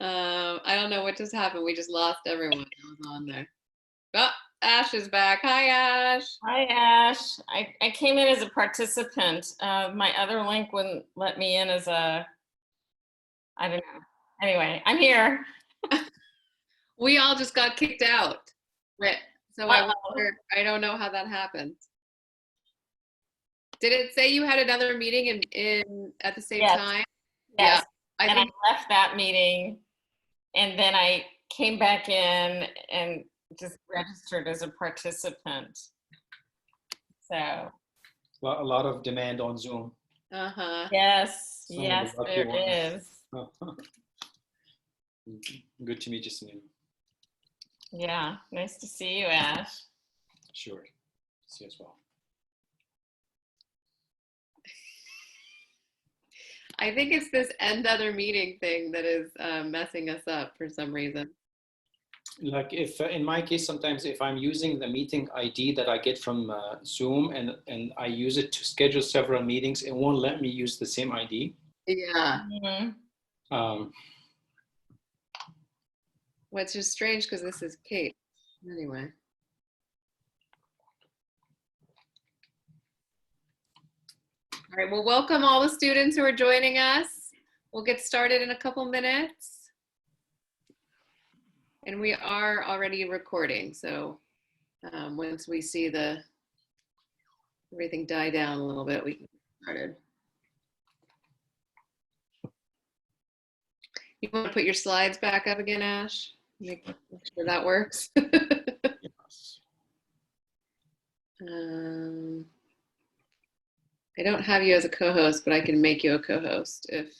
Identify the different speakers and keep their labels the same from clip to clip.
Speaker 1: I don't know what just happened. We just lost everyone that was on there. Oh, Ash is back. Hi, Ash.
Speaker 2: Hi, Ash. I came in as a participant. My other link wouldn't let me in as I don't know. Anyway, I'm here.
Speaker 1: We all just got kicked out. So I don't know how that happened. Did it say you had another meeting in at the same time?
Speaker 2: Yes. Yeah. I left that meeting and then I came back in and just registered as a participant. So a
Speaker 3: lot of demand on Zoom.
Speaker 2: Yes, yes, there is.
Speaker 3: Good to meet you, Sunil.
Speaker 2: Yeah, nice to see you, Ash.
Speaker 3: Sure, see you as well.
Speaker 1: I think it's this end other meeting thing that is messing us up for some reason.
Speaker 3: Like if in my case, sometimes if I'm using the meeting ID that I get from Zoom and I use it to schedule several meetings, it won't let me use the same ID.
Speaker 1: Yeah. Which is strange because this is Kate. Anyway. All right, well, welcome all the students who are joining us. We'll get started in a couple minutes. And we are already recording, so once we see everything die down a little bit, we can get started. You want to put your slides back up again, Ash? Make sure that works.
Speaker 3: Yes.
Speaker 1: I don't have you as a co-host, but I can make you a co-host if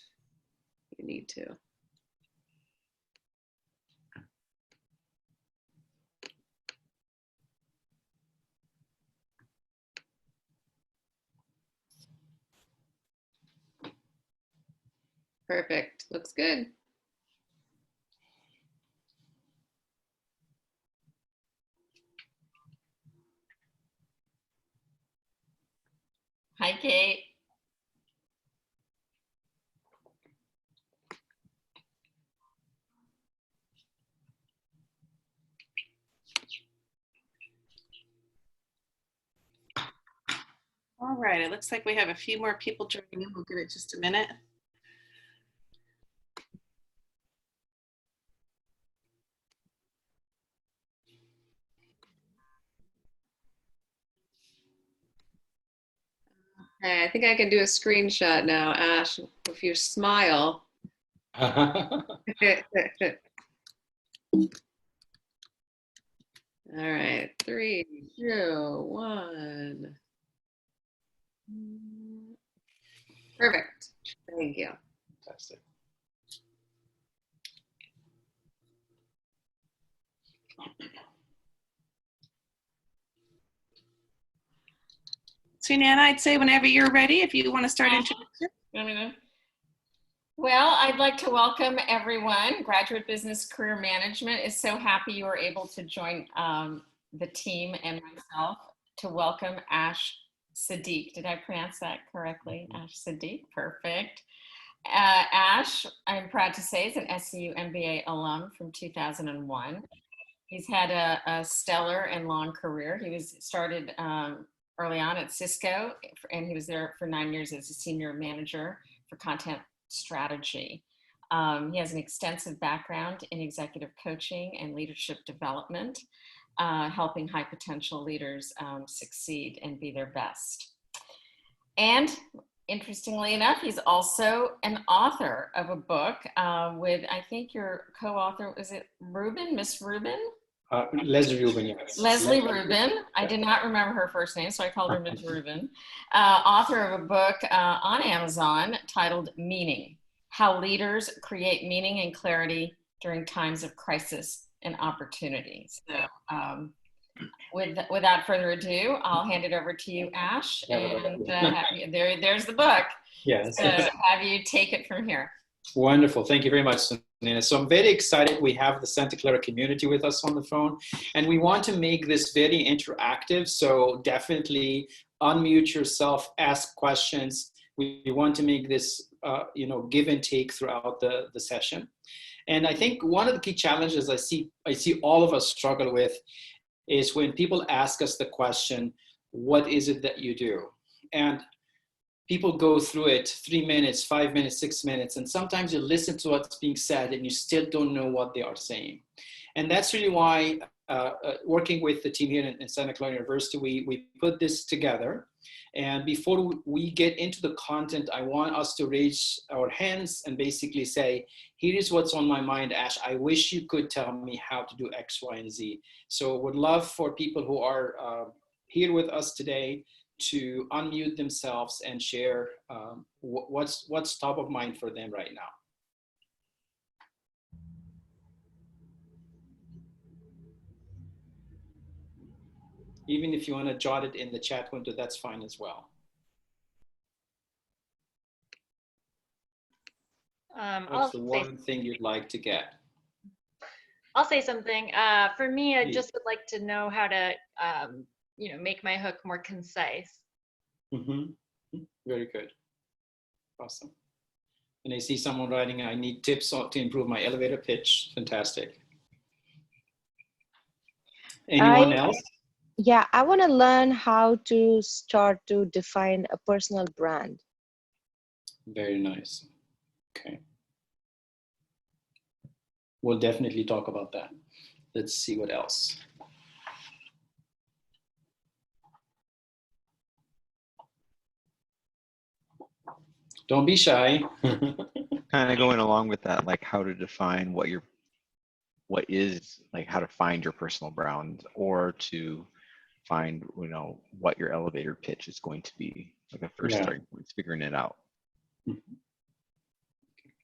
Speaker 1: you need to. Perfect. Looks good.
Speaker 2: Hi, Kate.
Speaker 4: All right, it looks like we have a few more people joining in. We'll give it just a minute.
Speaker 1: Okay, I think I can do a screenshot now, Ash, if you smile. All right, 3, 2, 1. Perfect. Thank you.
Speaker 3: Fantastic.
Speaker 4: So, Nana, I'd say whenever you're ready, if you want to start introducing.
Speaker 2: Well, I'd like to welcome everyone. Graduate Business Career Management is so happy you were able to join the team and myself to welcome Ash Seddeek. Did I pronounce that correctly? Ash Seddeek, perfect. Ash, I'm proud to say, is an SCU MBA alum from 2001. He's had a stellar and long career. He started early on at Cisco, and he was there for 9 years as a senior manager for content strategy. He has an extensive background in executive coaching and leadership development, helping high potential leaders succeed and be their best. And interestingly enough, he's also an author of a book with, I think your co-author, was it Rubin, Miss Rubin?
Speaker 3: Leslie Rubin, yes.
Speaker 2: Leslie Rubin. I did not remember her first name, so I called her Ms. Rubin. Author of a book on Amazon titled Meaning: How Leaders Create Meaning and Clarity During Times of Crisis and Opportunity. So without further ado, I'll hand it over to you, Ash, and there's the book.
Speaker 3: Yes.
Speaker 2: So have you take it from here.
Speaker 3: Wonderful. Thank you very much, Nina. So I'm very excited. We have the Santa Clara community with us on the phone, and we want to make this very interactive. So definitely unmute yourself, ask questions. We want to make this, give and take throughout the session. And I think one of the key challenges I see all of us struggle with is when people ask us the question, what is it that you do? And people go through it 3 minutes, 5 minutes, 6 minutes, and sometimes you listen to what's being said and you still don't know what they are saying. And that's really why working with the team here in Santa Clara University, we put this together. And before we get into the content, I want us to raise our hands and basically say, here is what's on my mind, Ash. I wish you could tell me how to do X, Y, and Z. So would love for people who are here with us today to unmute themselves and share what's top of mind for them right now. Even if you want to jot it in the chat window, that's fine as well. What's the one thing you'd like to get?
Speaker 5: I'll say something. For me, I just would like to know how to, make my hook more concise.
Speaker 3: Mm-hmm. Very good. Awesome. And I see someone writing, I need tips to improve my elevator pitch. Fantastic. Anyone else?
Speaker 6: Yeah, I want to learn how to start to define a personal brand.
Speaker 3: Very nice. Okay. We'll definitely talk about that. Let's see what else. Don't be shy.
Speaker 7: Kind of going along with that, like how to define what is like how to find your personal brand, or to find what your elevator pitch is going to be, like a first starting point, figuring it out.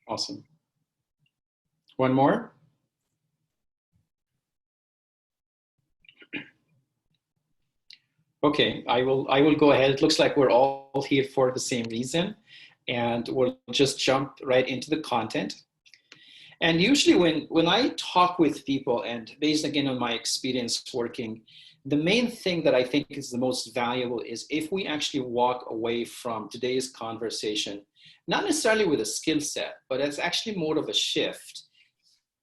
Speaker 3: Awesome. One more. Okay, I will go ahead. It looks like we're all here for the same reason, and we'll just jump right into the content. And usually when I talk with people, and based again on my experience working, the main thing that I think is the most valuable is if we actually walk away from today's conversation, not necessarily with a skill set, but it's actually more of a shift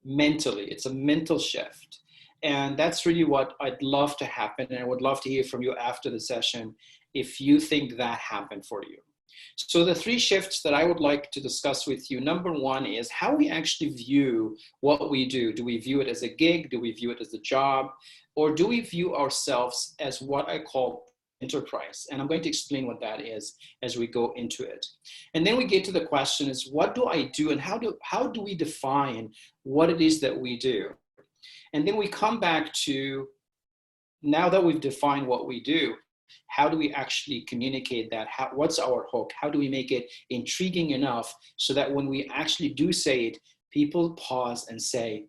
Speaker 3: mentally. It's a mental shift. And that's really what I'd love to happen. And I would love to hear from you after the session if you think that happened for you. So the 3 shifts that I would like to discuss with you, number 1 is how we actually view what we do. Do we view it as a gig? Do we view it as a job? Or do we view ourselves as what I call enterprise? And I'm going to explain what that is as we go into it. And then we get to the question is, what do I do, and how do we define what it is that we do? And then we come back to, now that we've defined what we do, how do we actually communicate that? What's our hook? How do we make it intriguing enough so that when we actually do say it, people pause and say,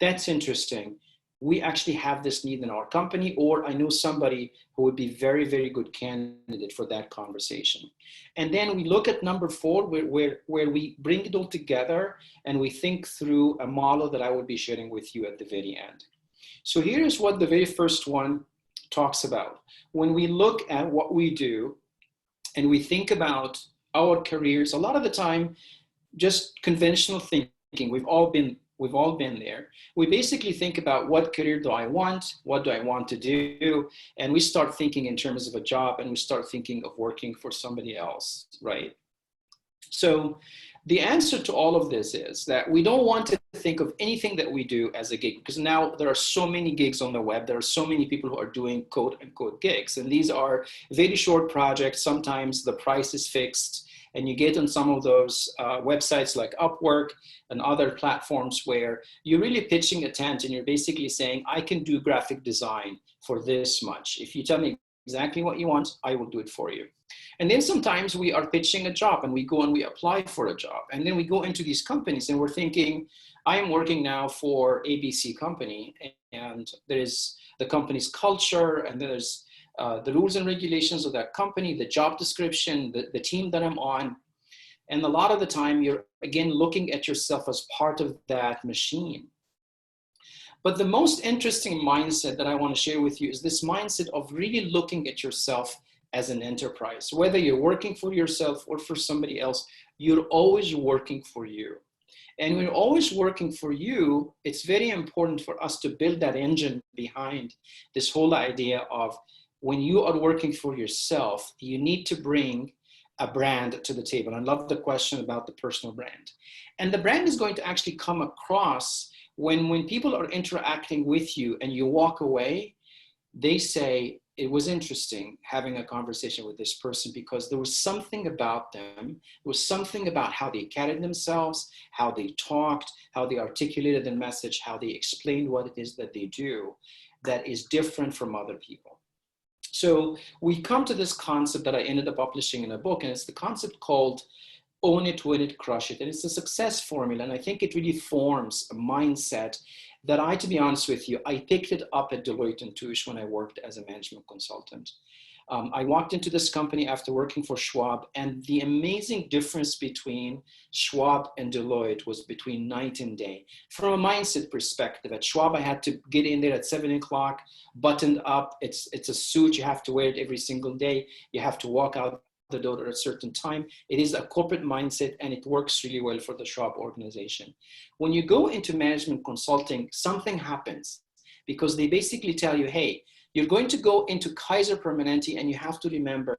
Speaker 3: that's interesting. We actually have this need in our company, or I know somebody who would be very, very good candidate for that conversation. And then we look at number 4, where we bring it all together and we think through a model that I will be sharing with you at the very end. So here is what the very first one talks about. When we look at what we do and we think about our careers, a lot of the time, just conventional thinking, we've all been there. We basically think about what career do I want? What do I want to do? And we start thinking in terms of a job, and we start thinking of working for somebody else, right? So the answer to all of this is that we don't want to think of anything that we do as a gig, because now there are so many gigs on the web. There are so many people who are doing quote unquote gigs. And these are very short projects. Sometimes the price is fixed. And you get on some of those websites like Upwork and other platforms where you're really pitching a tent and you're basically saying, I can do graphic design for this much. If you tell me exactly what you want, I will do it for you. And then sometimes we are pitching a job and we go and we apply for a job. And then we go into these companies and we're thinking, I am working now for ABC company, and there's the company's culture, and there's the rules and regulations of that company, the job description, the team that I'm on. And a lot of the time you're, again, looking at yourself as part of that machine. But the most interesting mindset that I want to share with you is this mindset of really looking at yourself as an enterprise. Whether you're working for yourself or for somebody else, you're always working for you. And when we're always working for you, it's very important for us to build that engine behind this whole idea of when you are working for yourself, you need to bring a brand to the table. I love the question about the personal brand. And the brand is going to actually come across when people are interacting with you and you walk away, they say, it was interesting having a conversation with this person because there was something about them, there was something about how they carried themselves, how they talked, how they articulated the message, how they explained what it is that they do that is different from other people. So we come to this concept that I ended up publishing in a book, and it's the concept called Own It, Win It, Crush It. And it's a success formula, and I think it really forms a mindset that I, to be honest with you, I picked it up at Deloitte & Touche when I worked as a management consultant. I walked into this company after working for Schwab, and the amazing difference between Schwab and Deloitte was between night and day. From a mindset perspective, at Schwab, I had to get in there at 7 o'clock, buttoned up. It's a suit. You have to wear it every single day. You have to walk out the door at a certain time. It is a corporate mindset, and it works really well for the Schwab organization. When you go into management consulting, something happens because they basically tell you, hey, you're going to go into Kaiser Permanente, and you have to remember,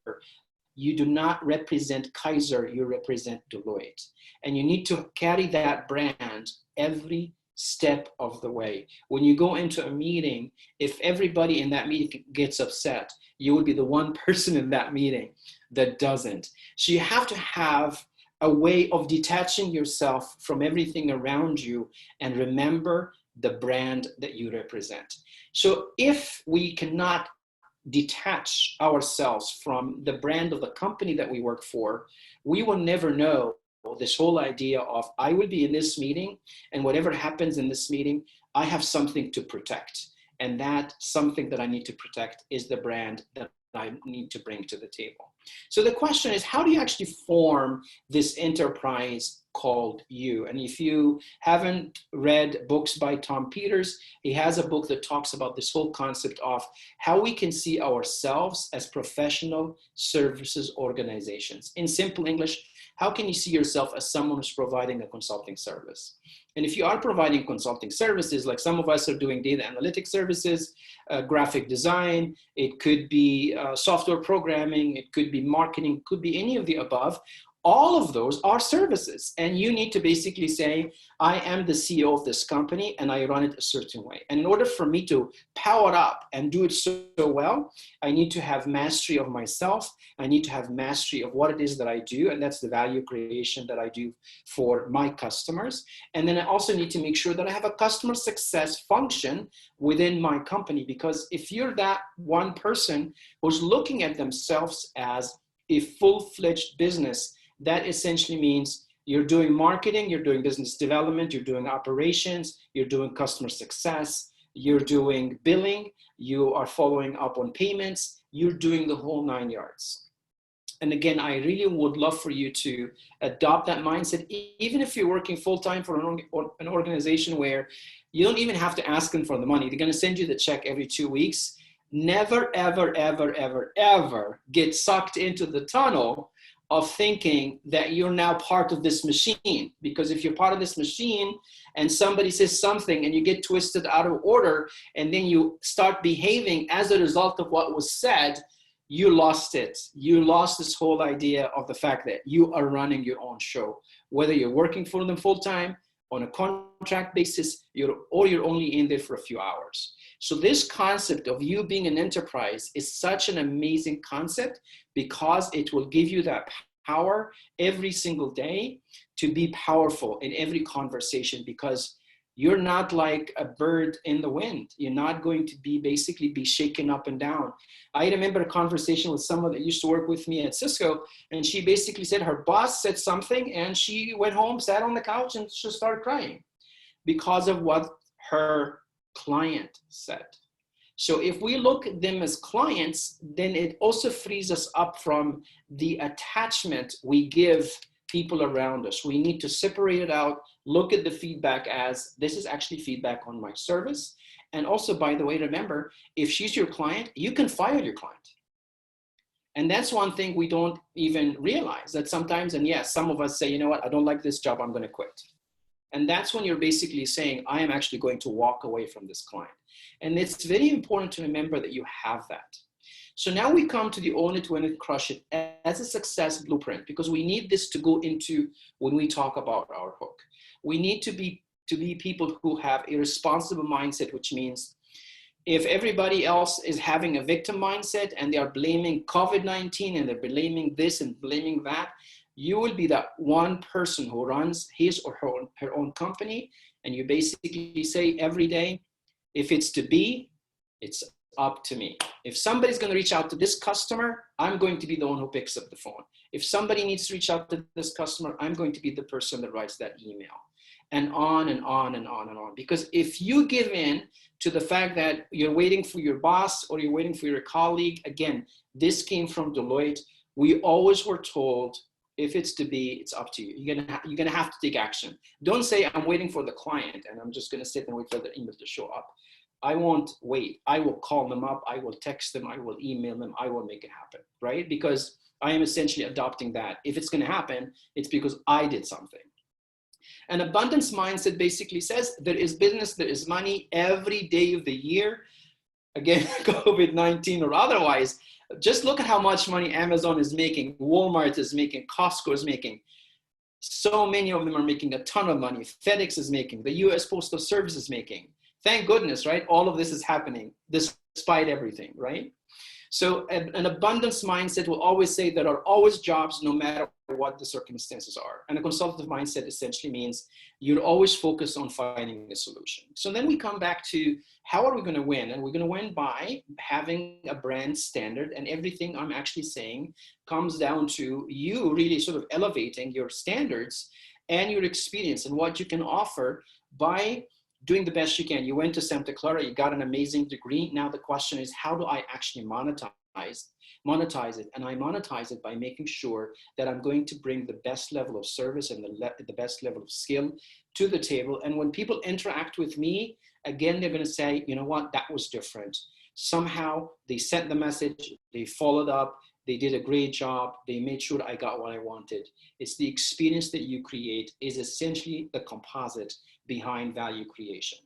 Speaker 3: you do not represent Kaiser, you represent Deloitte. And you need to carry that brand every step of the way. When you go into a meeting, if everybody in that meeting gets upset, you will be the one person in that meeting that doesn't. So you have to have a way of detaching yourself from everything around you and remember the brand that you represent. So if we cannot detach ourselves from the brand of the company that we work for, we will never know this whole idea of I will be in this meeting, and whatever happens in this meeting, I have something to protect. And that something that I need to protect is the brand that I need to bring to the table. So the question is, how do you actually form this enterprise called you? And if you haven't read books by Tom Peters, he has a book that talks about this whole concept of how we can see ourselves as professional services organizations. In simple English, how can you see yourself as someone who's providing a consulting service? And if you are providing consulting services, like some of us are doing data analytics services, graphic design, it could be software programming, it could be marketing, it could be any of the above. All of those are services. And you need to basically say, I am the CEO of this company and I run it a certain way. And in order for me to power up and do it so well, I need to have mastery of myself. I need to have mastery of what it is that I do. And that's the value creation that I do for my customers. And then I also need to make sure that I have a customer success function within my company. Because if you're that one person who's looking at themselves as a full-fledged business, that essentially means you're doing marketing, you're doing business development, you're doing operations, you're doing customer success, you're doing billing, you are following up on payments, you're doing the whole 9 yards. And again, I really would love for you to adopt that mindset, even if you're working full-time for an organization where you don't even have to ask them for the money. They're going to send you the check every 2 weeks. Never, ever, ever, ever, ever get sucked into the tunnel of thinking that you're now part of this machine. Because if you're part of this machine and somebody says something and you get twisted out of order and then you start behaving as a result of what was said, you lost it. You lost this whole idea of the fact that you are running your own show. Whether you're working for them full-time, on a contract basis, or you're only in there for a few hours. So this concept of you being an enterprise is such an amazing concept because it will give you that power every single day to be powerful in every conversation, because you're not like a bird in the wind. You're not going to basically be shaken up and down. I remember a conversation with someone that used to work with me at Cisco, and she basically said her boss said something and she went home, sat on the couch and just started crying because of what her client said. So if we look at them as clients, then it also frees us up from the attachment we give people around us. We need to separate it out, look at the feedback as this is actually feedback on my service. And also, by the way, remember, if she's your client, you can fire your client. And that's one thing we don't even realize, that sometimes, and yes, some of us say, you know what, I don't like this job, I'm going to quit. And that's when you're basically saying, I am actually going to walk away from this client. And it's very important to remember that you have that. So now we come to the own it, win it, crush it as a success blueprint, because we need this to go into when we talk about our hook. We need to be people who have a responsible mindset, which means if everybody else is having a victim mindset and they are blaming COVID-19 and they're blaming this and blaming that, you will be that one person who runs his or her own company. And you basically say every day, if it's to be, it's up to me. If somebody's going to reach out to this customer, I'm going to be the one who picks up the phone. If somebody needs to reach out to this customer, I'm going to be the person that writes that email. And on and on and on and on. Because if you give in to the fact that you're waiting for your boss or you're waiting for your colleague, again, this came from Deloitte. We always were told, if it's to be, it's up to you. You're gonna have to take action. Don't say, I'm waiting for the client and I'm just gonna sit and wait for the email to show up. I won't wait. I will call them up. I will text them. I will email them. I will make it happen, right? Because I am essentially adopting that. If it's gonna happen, it's because I did something. An abundance mindset basically says there is business, there is money every day of the year. Again, COVID-19 or otherwise, just look at how much money Amazon is making, Walmart is making, Costco is making. So many of them are making a ton of money. FedEx is making, the US Postal Service is making. Thank goodness, right? All of this is happening despite everything, right? So an abundance mindset will always say there are always jobs no matter what the circumstances are. And a consultative mindset essentially means you're always focused on finding a solution. So then we come back to how are we going to win? And we're going to win by having a brand standard, and everything I'm actually saying comes down to you really sort of elevating your standards and your experience and what you can offer by doing the best you can. You went to Santa Clara, you got an amazing degree. Now the question is, how do I actually monetize it? And I monetize it by making sure that I'm going to bring the best level of service and the best level of skill to the table. And when people interact with me, again, they're going to say, you know what, that was different. Somehow they sent the message, they followed up, they did a great job, they made sure I got what I wanted. It's the experience that you create is essentially the composite behind value creation.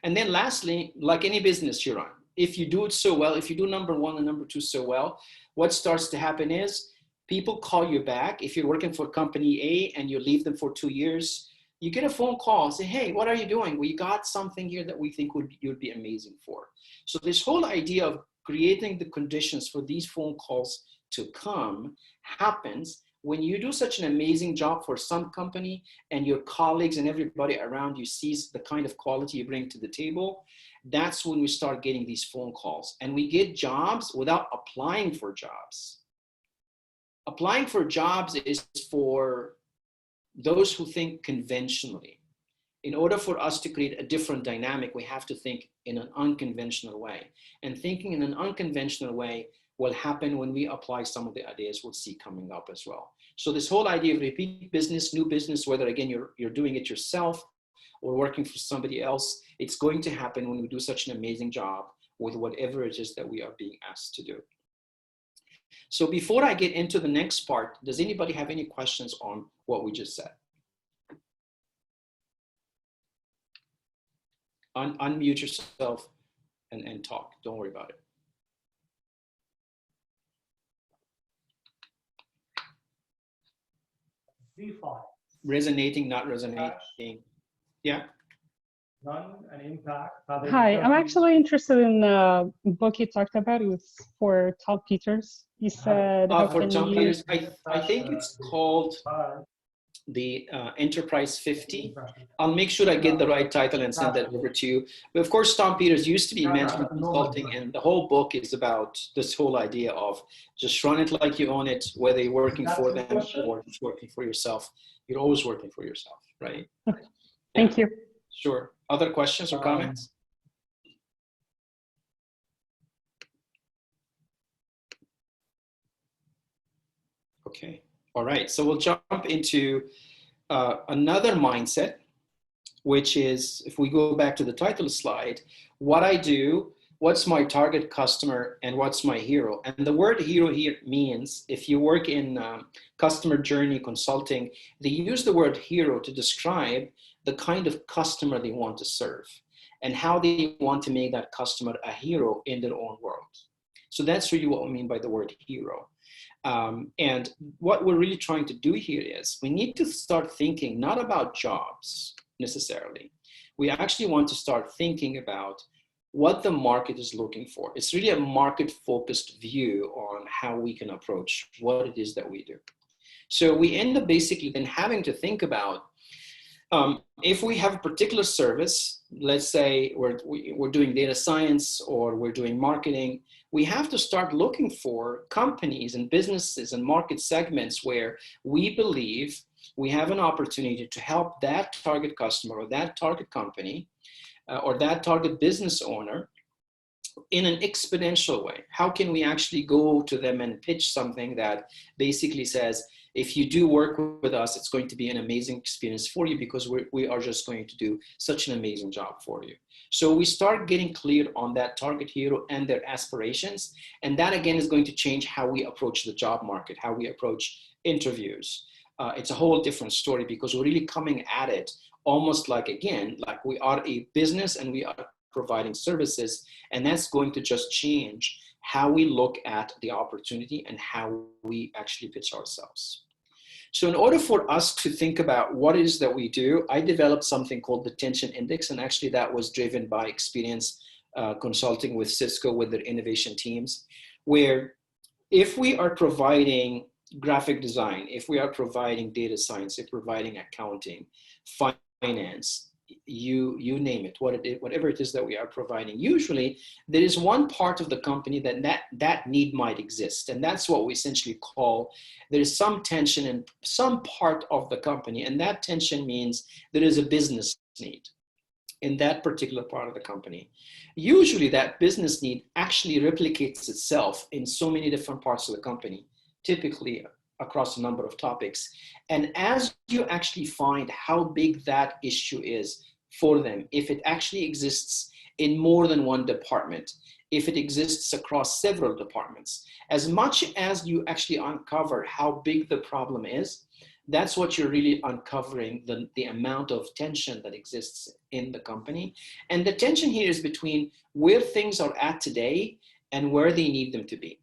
Speaker 3: And then lastly, like any business you run, if you do it so well, if you do number one and number two so well, what starts to happen is people call you back. If you're working for company A and you leave them for 2 years, you get a phone call and say, hey, what are you doing? We got something here that we think you'd be amazing for. So this whole idea of creating the conditions for these phone calls to come happens when you do such an amazing job for some company and your colleagues and everybody around you sees the kind of quality you bring to the table. That's when we start getting these phone calls, and we get jobs without applying for jobs. Applying for jobs is for those who think conventionally. In order for us to create a different dynamic, we have to think in an unconventional way. And thinking in an unconventional way will happen when we apply some of the ideas we'll see coming up as well. So this whole idea of repeat business, new business, whether again you're doing it yourself or working for somebody else, it's going to happen when we do such an amazing job with whatever it is that we are being asked to do. So before I get into the next part, does anybody have any questions on what we just said? Unmute yourself and talk. Don't worry about it. Resonating, not resonating. Yeah.
Speaker 8: None, an impact.
Speaker 9: Hi, I'm actually interested in the book you talked about. It was for Tom Peters. You said
Speaker 3: for Tom Peters, I think it's called the Enterprise 50. I'll make sure I get the right title and send that over to you. But of course, Tom Peters used to be in management consulting, and the whole book is about this whole idea of just run it like you own it, whether you're working for them or just working for yourself. You're always working for yourself, right?
Speaker 9: Thank you.
Speaker 3: Sure. Other questions or comments? Okay. All right. So we'll jump into another mindset, which is, if we go back to the title slide, what I do, what's my target customer, and what's my hero. And the word hero here means, if you work in customer journey consulting, they use the word hero to describe the kind of customer they want to serve and how they want to make that customer a hero in their own world. So that's really what we mean by the word hero. And what we're really trying to do here is we need to start thinking not about jobs necessarily. We actually want to start thinking about what the market is looking for. It's really a market-focused view on how we can approach what it is that we do. So we end up basically then having to think about if we have a particular service, let's say we're doing data science or we're doing marketing, we have to start looking for companies and businesses and market segments where we believe we have an opportunity to help that target customer or that target company or that target business owner in an exponential way. How can we actually go to them and pitch something that basically says, if you do work with us, it's going to be an amazing experience for you because we are just going to do such an amazing job for you. So we start getting clear on that target hero and their aspirations. And that again is going to change how we approach the job market, how we approach interviews. It's a whole different story because we're really coming at it almost like, again, like we are a business and we are providing services. And that's going to just change how we look at the opportunity and how we actually pitch ourselves. So in order for us to think about what it is that we do, I developed something called the tension index. And actually that was driven by experience consulting with Cisco with their innovation teams, where if we are providing graphic design, if we are providing data science, if providing accounting, finance, you name it, whatever it is that we are providing, usually there is one part of the company that need might exist. And that's what we essentially call, there is some tension in some part of the company. And that tension means there is a business need in that particular part of the company. Usually that business need actually replicates itself in so many different parts of the company, typically across a number of topics. And as you actually find how big that issue is for them, if it actually exists in more than one department, if it exists across several departments, as much as you actually uncover how big the problem is, that's what you're really uncovering, the amount of tension that exists in the company. And the tension here is between where things are at today and where they need them to be.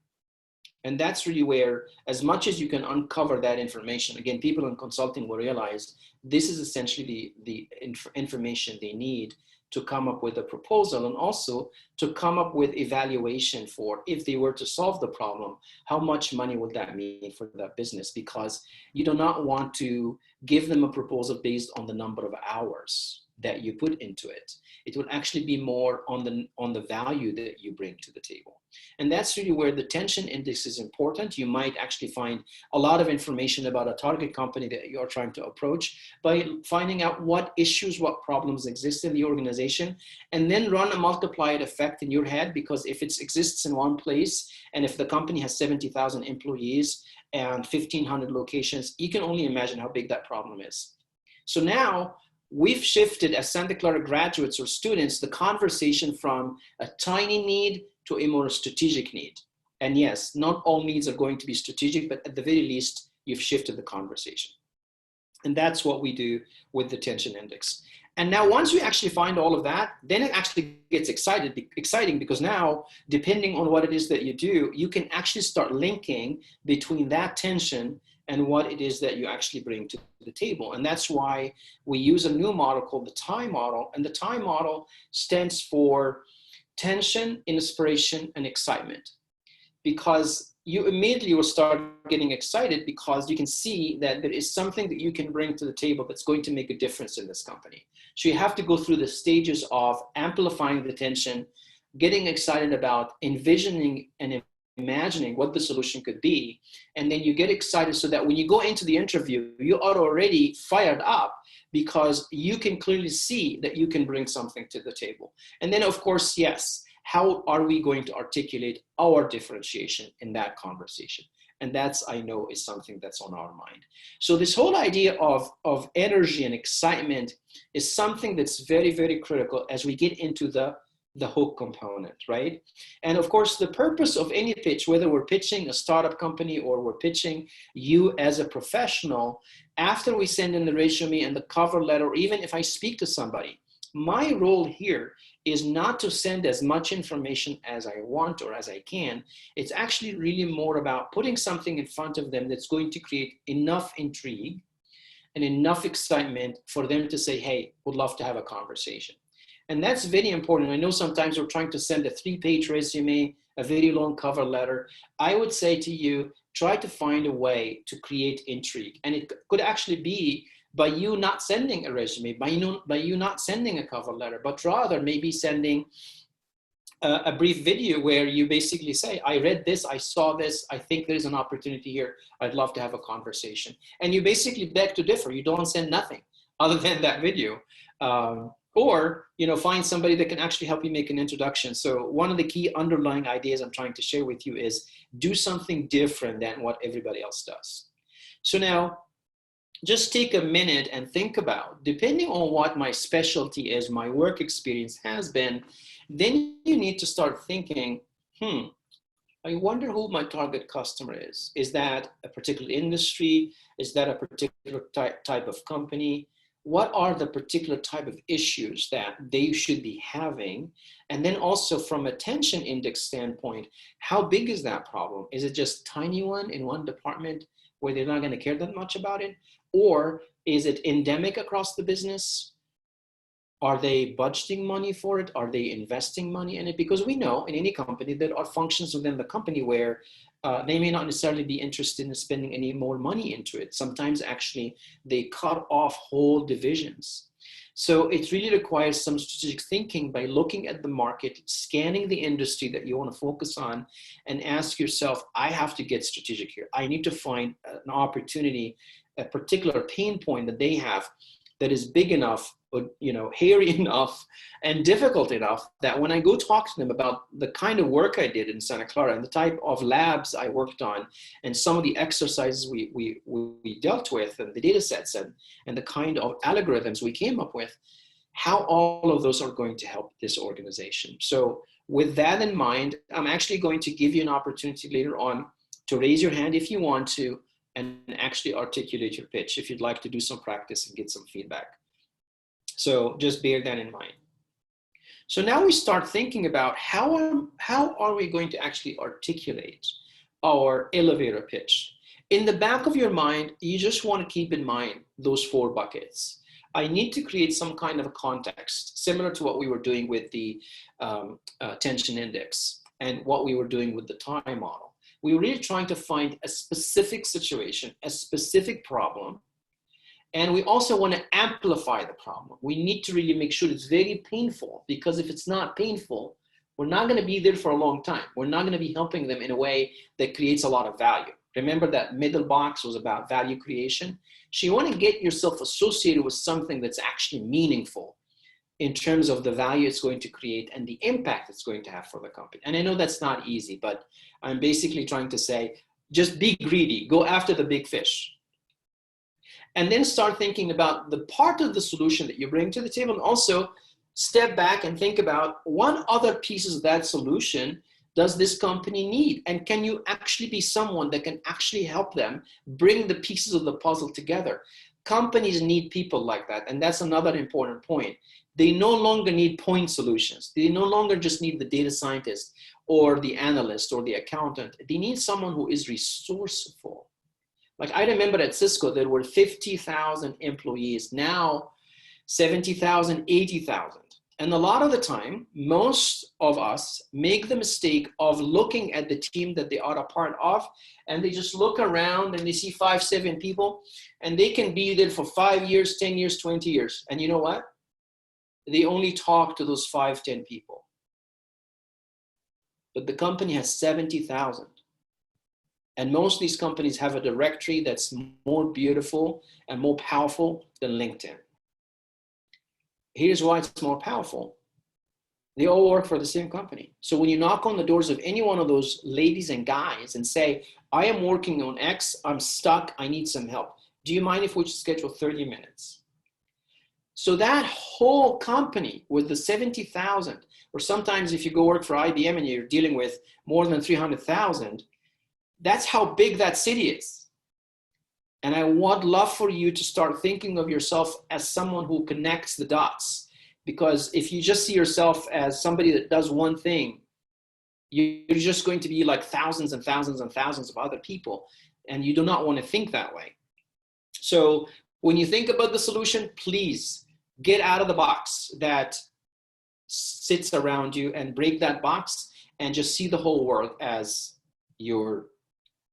Speaker 3: And that's really where, as much as you can uncover that information, again, people in consulting will realize this is essentially the information they need to come up with a proposal and also to come up with evaluation for if they were to solve the problem, how much money would that mean for that business? Because you do not want to give them a proposal based on the number of hours that you put into it. It would actually be more on the value that you bring to the table. And that's really where the tension index is important. You might actually find a lot of information about a target company that you're trying to approach by finding out what issues, what problems exist in the organization, and then run a multiplier effect in your head, because if it exists in one place, and if the company has 70,000 employees and 1,500 locations, you can only imagine how big that problem is. So now, we've shifted as Santa Clara graduates or students, the conversation from a tiny need to a more strategic need. And yes, not all needs are going to be strategic, but at the very least, you've shifted the conversation. And that's what we do with the tension index. And now once we actually find all of that, then it actually gets exciting because now, depending on what it is that you do, you can actually start linking between that tension and what it is that you actually bring to the table. And that's why we use a new model called the TIE model. And the TIE model stands for tension, inspiration, and excitement. Because you immediately will start getting excited because you can see that there is something that you can bring to the table that's going to make a difference in this company. So you have to go through the stages of amplifying the tension, getting excited about envisioning and imagining what the solution could be. And then you get excited so that when you go into the interview, you are already fired up because you can clearly see that you can bring something to the table. And then of course, yes, how are we going to articulate our differentiation in that conversation? And that's, I know, is something that's on our mind. So this whole idea of energy and excitement is something that's very, very critical as we get into the the hook component, right? And of course, the purpose of any pitch, whether we're pitching a startup company or we're pitching you as a professional, after we send in the resume and the cover letter, or even if I speak to somebody, my role here is not to send as much information as I want or as I can. It's actually really more about putting something in front of them that's going to create enough intrigue and enough excitement for them to say, hey, would love to have a conversation. And that's very important. I know sometimes we're trying to send a 3-page resume, a very long cover letter. I would say to you, try to find a way to create intrigue. And it could actually be by you not sending a resume, by you not sending a cover letter, but rather maybe sending a brief video where you basically say, I read this, I saw this, I think there's an opportunity here, I'd love to have a conversation. And you basically beg to differ. You don't send nothing other than that video. Or, you know, find somebody that can actually help you make an introduction. So one of the key underlying ideas I'm trying to share with you is do something different than what everybody else does. So now, just take a minute and think about, depending on what my specialty is, my work experience has been, then you need to start thinking, I wonder who my target customer is. Is that a particular industry? Is that a particular type of company? What are the particular type of issues that they should be having? And then also from a attention index standpoint, how big is that problem? Is it just tiny one in one department where they're not going to care that much about it? Or is it endemic across the business? Are they budgeting money for it? Are they investing money in it? Because we know in any company there are functions within the company where they may not necessarily be interested in spending any more money into it. Sometimes actually they cut off whole divisions. So it really requires some strategic thinking by looking at the market, scanning the industry that you want to focus on, and ask yourself, I have to get strategic here. I need to find an opportunity, a particular pain point that they have that is big enough, you know, hairy enough and difficult enough that when I go talk to them about the kind of work I did in Santa Clara and the type of labs I worked on and some of the exercises we dealt with and the data sets and the kind of algorithms we came up with, how all of those are going to help this organization. So with that in mind, I'm actually going to give you an opportunity later on to raise your hand if you want to and actually articulate your pitch if you'd like to do some practice and get some feedback. So just bear that in mind. So now we start thinking about how are we going to actually articulate our elevator pitch. In the back of your mind, you just want to keep in mind those 4 buckets. I need to create some kind of a context, similar to what we were doing with the attention index and what we were doing with the time model. We were really trying to find a specific situation, a specific problem, and we also want to amplify the problem. We need to really make sure it's very painful, because if it's not painful, we're not going to be there for a long time. We're not going to be helping them in a way that creates a lot of value. Remember that middle box was about value creation. So you want to get yourself associated with something that's actually meaningful in terms of the value it's going to create and the impact it's going to have for the company. And I know that's not easy, but I'm basically trying to say, just be greedy, go after the big fish. And then start thinking about the part of the solution that you bring to the table, and also step back and think about what other pieces of that solution does this company need? And can you actually be someone that can actually help them bring the pieces of the puzzle together? Companies need people like that. And that's another important point. They no longer need point solutions. They no longer just need the data scientist or the analyst or the accountant. They need someone who is resourceful. Like I remember at Cisco, there were 50,000 employees, now 70,000, 80,000. And a lot of the time, most of us make the mistake of looking at the team that they are a part of, and they just look around and they see 5, 7 people, and they can be there for 5 years, 10 years, 20 years. And you know what? They only talk to those 5, 10 people. But the company has 70,000. And most of these companies have a directory that's more beautiful and more powerful than LinkedIn. Here's why it's more powerful. They all work for the same company. So when you knock on the doors of any one of those ladies and guys and say, I am working on X, I'm stuck, I need some help. Do you mind if we schedule 30 minutes? So that whole company with the 70,000, or sometimes if you go work for IBM and you're dealing with more than 300,000, that's how big that city is. And I would love for you to start thinking of yourself as someone who connects the dots. Because if you just see yourself as somebody that does one thing, you're just going to be like thousands and thousands and thousands of other people. And you do not want to think that way. So when you think about the solution, please get out of the box that sits around you and break that box and just see the whole world as your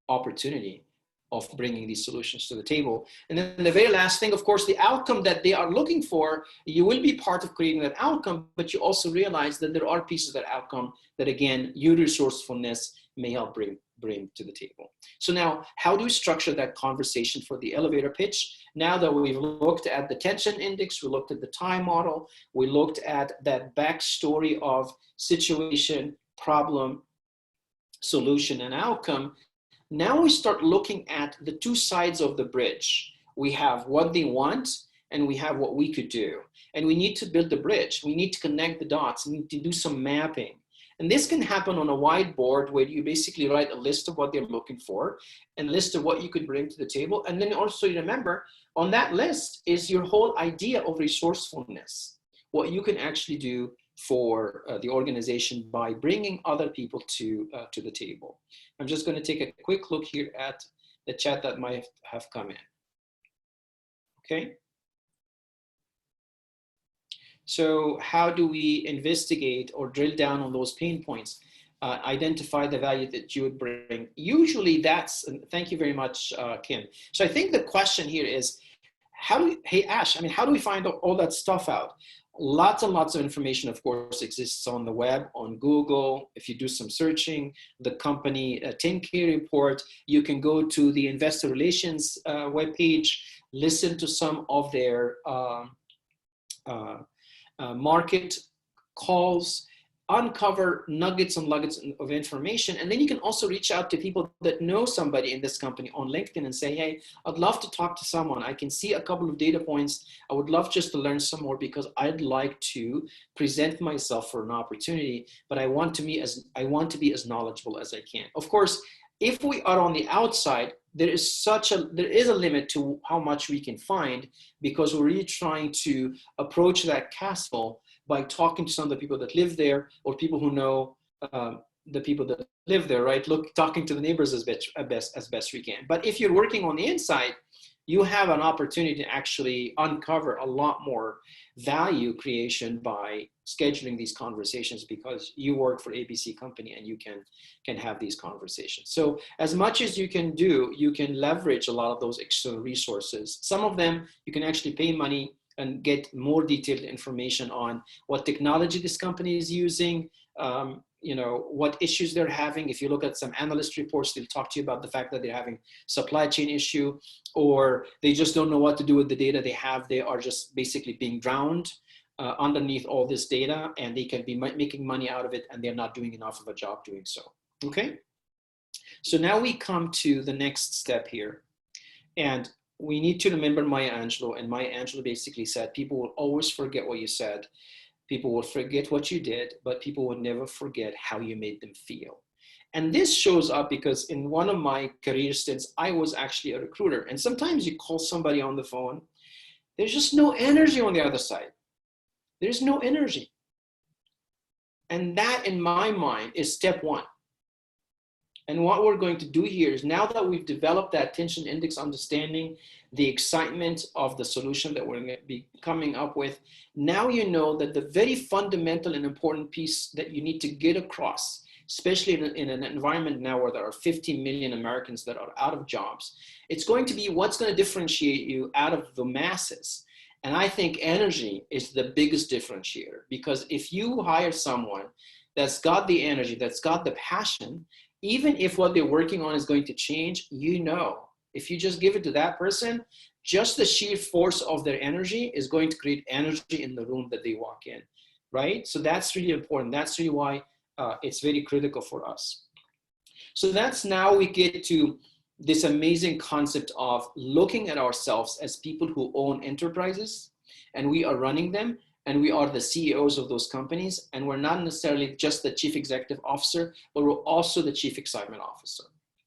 Speaker 3: opportunity of bringing these solutions to the table. And then the very last thing, of course, the outcome that they are looking for, you will be part of creating that outcome, but you also realize that there are pieces of that outcome that, again, your resourcefulness may help bring to the table. So now, how do we structure that conversation for the elevator pitch? Now that we've looked at the tension index, we looked at the time model, we looked at that backstory of situation, problem, solution, and outcome, now we start looking at the two sides of the bridge. We have what they want, and we have what we could do. And we need to build the bridge. We need to connect the dots. We need to do some mapping. And this can happen on a whiteboard where you basically write a list of what they're looking for and a list of what you could bring to the table. And then also remember, on that list is your whole idea of resourcefulness, what you can actually do for the organization by bringing other people to the table. I'm just going to take a quick look here at the chat that might have come in. Okay. So how do we investigate or drill down on those pain points? Identify the value that you would bring. Usually that's, and thank you very much, Kim. So I think the question here is, hey Ash, I mean, how do we find all that stuff out? Lots and lots of information, of course, exists on the web, on Google. If you do some searching, the company 10K report, you can go to the investor relations webpage, listen to some of their market calls, uncover nuggets and nuggets of information. And then you can also reach out to people that know somebody in this company on LinkedIn and say, hey, I'd love to talk to someone. I can see a couple of data points. I would love just to learn some more because I'd like to present myself for an opportunity, but I want to be as knowledgeable as I can. Of course, if we are on the outside, there is a limit to how much we can find because we're really trying to approach that castle by talking to some of the people that live there or people who know the people that live there, right? Talking to the neighbors as best we can. But if you're working on the inside, you have an opportunity to actually uncover a lot more value creation by scheduling these conversations because you work for ABC company and you can have these conversations. So as much as you can do, you can leverage a lot of those external resources. Some of them you can actually pay money and get more detailed information on what technology this company is using, what issues they're having. If you look at some analyst reports, they'll talk to you about the fact that they're having supply chain issue, or they just don't know what to do with the data they have. They are just basically being drowned underneath all this data, and they can be making money out of it, and they're not doing enough of a job doing so. Okay. So now we come to the next step here. And we need to remember Maya Angelou, and Maya Angelou basically said, people will always forget what you said. People will forget what you did, but people will never forget how you made them feel. And this shows up because in one of my career stints, I was actually a recruiter. And sometimes you call somebody on the phone, there's just no energy on the other side. There's no energy. And that, in my mind, is step one. And what we're going to do here is, now that we've developed that tension index understanding, the excitement of the solution that we're going to be coming up with, now you know that the very fundamental and important piece that you need to get across, especially in an environment now where there are 50 million Americans that are out of jobs, it's going to be what's going to differentiate you out of the masses. And I think energy is the biggest differentiator, because if you hire someone that's got the energy, that's got the passion, even if what they're working on is going to change, if you just give it to that person, just the sheer force of their energy is going to create energy in the room that they walk in, right? So that's really important. That's really why it's very critical for us. So that's, now we get to this amazing concept of looking at ourselves as people who own enterprises and we are running them, and we are the CEOs of those companies, and we're not necessarily just the chief executive officer, but we're also the chief excitement officer.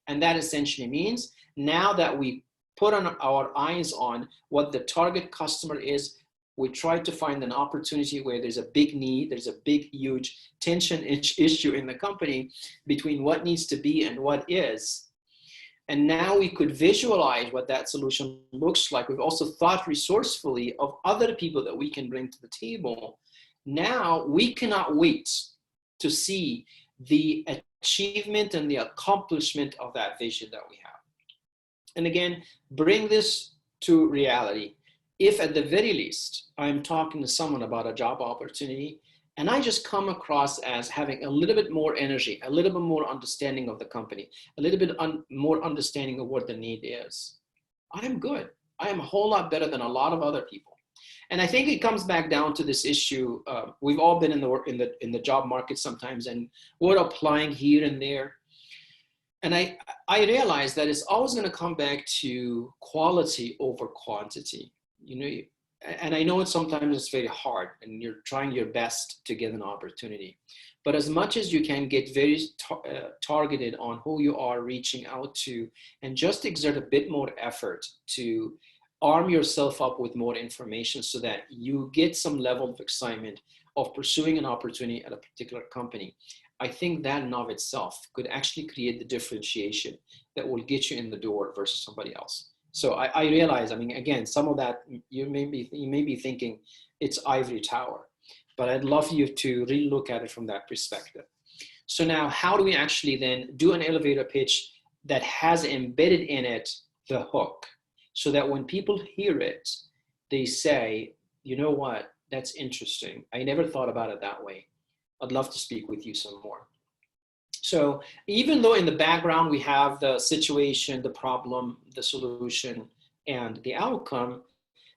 Speaker 3: And that essentially means now that we put on our eyes on what the target customer is, we try to find an opportunity where there's a big need, there's a big, huge tension issue in the company between what needs to be and what is. And now we could visualize what that solution looks like. We've also thought resourcefully of other people that we can bring to the table. Now we cannot wait to see the achievement and the accomplishment of that vision that we have. And again, bring this to reality. If at the very least, I'm talking to someone about a job opportunity, and I just come across as having a little bit more energy, a little bit more understanding of the company, a little bit more understanding of what the need is, I'm good. I am a whole lot better than a lot of other people. And I think it comes back down to this issue. We've all been in the job market sometimes, and we're applying here and there. And I realize that it's always going to come back to quality over quantity. You know, and I know sometimes it's very hard, and you're trying your best to get an opportunity. But as much as you can, get very targeted on who you are reaching out to, and just exert a bit more effort to arm yourself up with more information so that you get some level of excitement of pursuing an opportunity at a particular company. I think that in of itself could actually create the differentiation that will get you in the door versus somebody else. So I realize, I mean, again, some of that you may be thinking it's ivory tower, but I'd love you to really look at it from that perspective. So now, how do we actually then do an elevator pitch that has embedded in it the hook, so that when people hear it, they say, you know what, that's interesting. I never thought about it that way. I'd love to speak with you some more. So even though in the background we have the situation, the problem, the solution, and the outcome,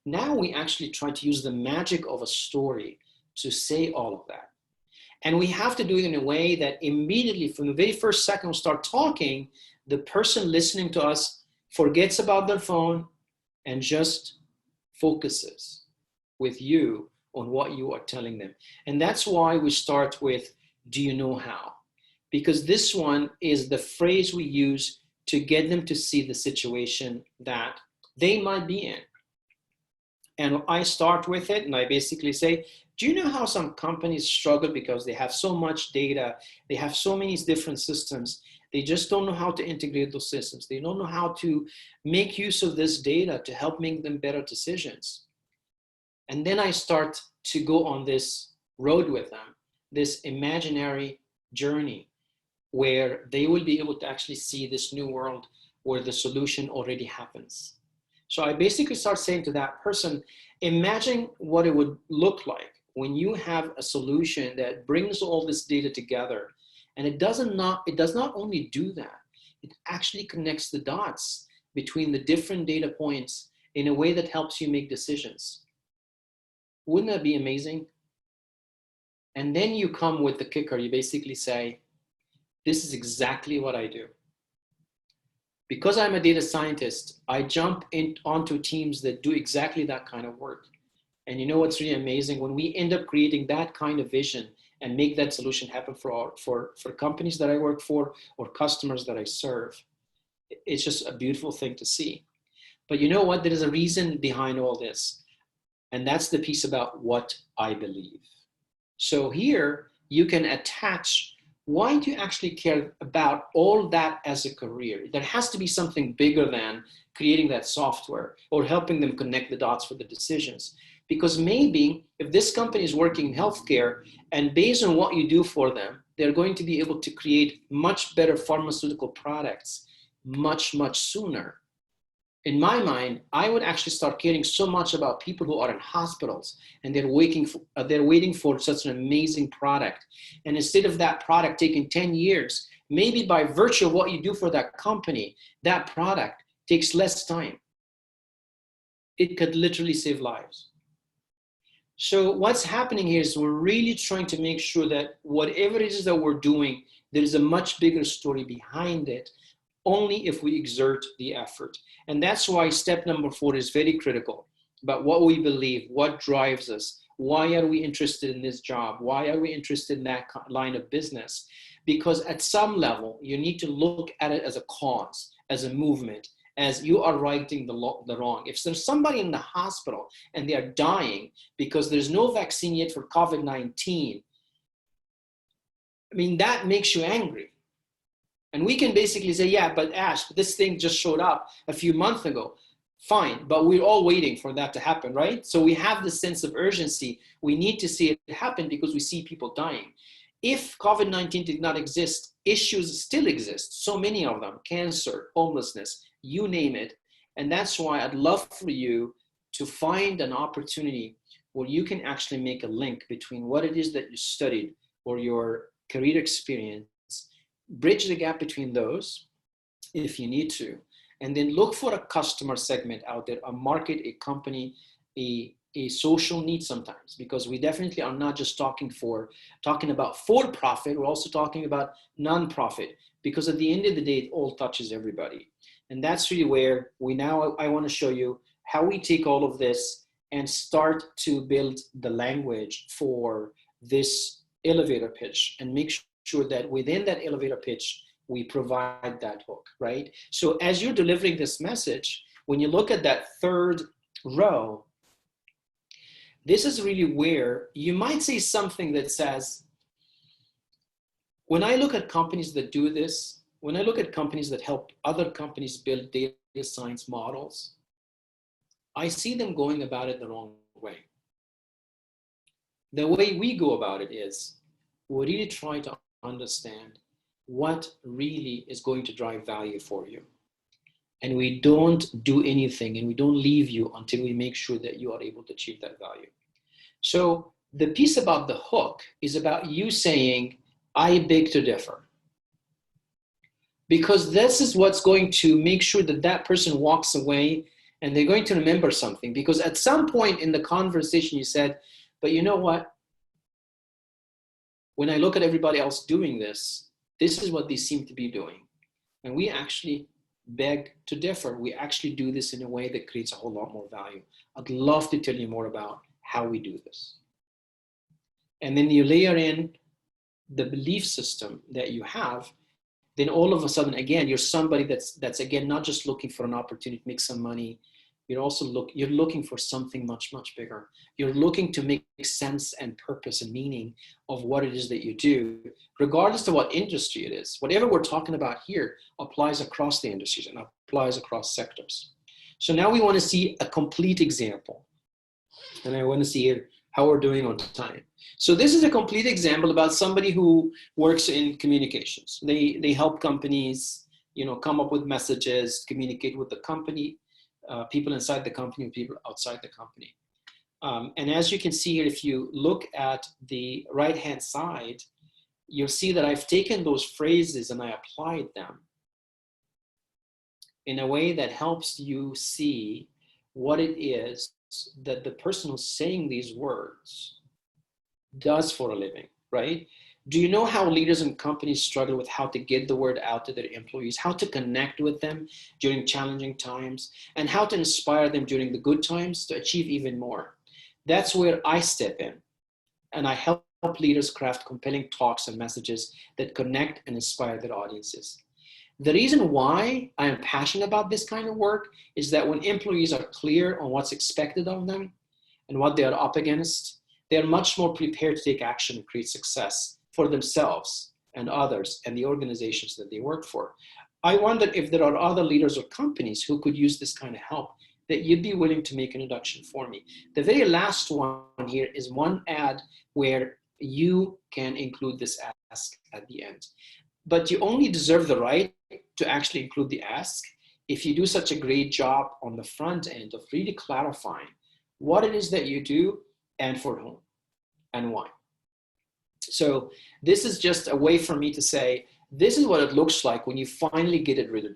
Speaker 3: now we actually try to use the magic of a story to say all of that. And we have to do it in a way that immediately from the very first second we start talking, the person listening to us forgets about their phone and just focuses with you on what you are telling them. And that's why we start with, do you know how? Because this one is the phrase we use to get them to see the situation that they might be in. And I start with it and I basically say, do you know how some companies struggle because they have so much data, they have so many different systems, they just don't know how to integrate those systems. They don't know how to make use of this data to help make them better decisions. And then I start to go on this road with them, this imaginary journey where they will be able to actually see this new world where the solution already happens. So I basically start saying to that person, imagine what it would look like when you have a solution that brings all this data together. And it does not only do that, it actually connects the dots between the different data points in a way that helps you make decisions. Wouldn't that be amazing? And then you come with the kicker. You basically say, this is exactly what I do. Because I'm a data scientist, I jump onto teams that do exactly that kind of work. And you know what's really amazing? When we end up creating that kind of vision and make that solution happen for companies that I work for or customers that I serve, it's just a beautiful thing to see. But you know what? There is a reason behind all this. And that's the piece about what I believe. So here you can attach, why do you actually care about all that as a career? There has to be something bigger than creating that software or helping them connect the dots for the decisions. Because maybe if this company is working in healthcare and based on what you do for them, they're going to be able to create much better pharmaceutical products much, much sooner. In my mind, I would actually start caring so much about people who are in hospitals and they're waiting for such an amazing product. And instead of that product taking 10 years, maybe by virtue of what you do for that company, that product takes less time. It could literally save lives. So what's happening here is we're really trying to make sure that whatever it is that we're doing, there is a much bigger story behind it, only if we exert the effort. And that's why step number 4 is very critical. about what we believe, what drives us, why are we interested in this job, why are we interested in that line of business. Because at some level, you need to look at it as a cause, as a movement, as you are righting the wrong. If there's somebody in the hospital and they are dying because there's no vaccine yet for COVID-19, I mean, that makes you angry. And we can basically say, yeah, but Ash, this thing just showed up a few months ago. Fine, but we're all waiting for that to happen, right? So we have this sense of urgency. We need to see it happen because we see people dying. If COVID-19 did not exist, issues still exist, so many of them, cancer, homelessness, you name it. And that's why I'd love for you to find an opportunity where you can actually make a link between what it is that you studied or your career experience, bridge the gap between those if you need to, and then look for a customer segment out there, a market, a company, a social need sometimes, because we definitely are not just talking about for-profit, we're also talking about non-profit, because at the end of the day, it all touches everybody. And that's really where I want to show you how we take all of this and start to build the language for this elevator pitch and make sure that within that elevator pitch, we provide that hook, right? So as you're delivering this message, when you look at that third row, this is really where you might say something that says, when I look at companies that do this, when I look at companies that help other companies build data science models, I see them going about it the wrong way. The way we go about it is, we really try to understand what really is going to drive value for you. And we don't do anything and we don't leave you until we make sure that you are able to achieve that value. So the piece about the hook is about you saying, I beg to differ. Because this is what's going to make sure that that person walks away and they're going to remember something. Because at some point in the conversation you said, but you know what? When I look at everybody else doing this, this is what they seem to be doing. And we actually beg to differ. We actually do this in a way that creates a whole lot more value. I'd love to tell you more about how we do this. And then you layer in the belief system that you have, then all of a sudden, again, you're somebody that's again, not just looking for an opportunity to make some money. You're also looking for something much, much bigger. You're looking to make sense and purpose and meaning of what it is that you do, regardless of what industry it is. Whatever we're talking about here applies across the industries and applies across sectors. So now we want to see a complete example. And I want to see how we're doing on time. So this is a complete example about somebody who works in communications. They help companies, come up with messages, communicate with the company, people inside the company and people outside the company. And as you can see here, if you look at the right-hand side, you'll see that I've taken those phrases and I applied them in a way that helps you see what it is that the person who's saying these words does for a living, right? Do you know how leaders and companies struggle with how to get the word out to their employees, how to connect with them during challenging times, and how to inspire them during the good times to achieve even more? That's where I step in, and I help leaders craft compelling talks and messages that connect and inspire their audiences. The reason why I am passionate about this kind of work is that when employees are clear on what's expected of them and what they are up against, they are much more prepared to take action and create success for themselves and others and the organizations that they work for. I wonder if there are other leaders or companies who could use this kind of help that you'd be willing to make an introduction for me. The very last one here is one ad where you can include this ask at the end. But you only deserve the right to actually include the ask if you do such a great job on the front end of really clarifying what it is that you do and for whom and why. So this is just a way for me to say, this is what it looks like when you finally get it written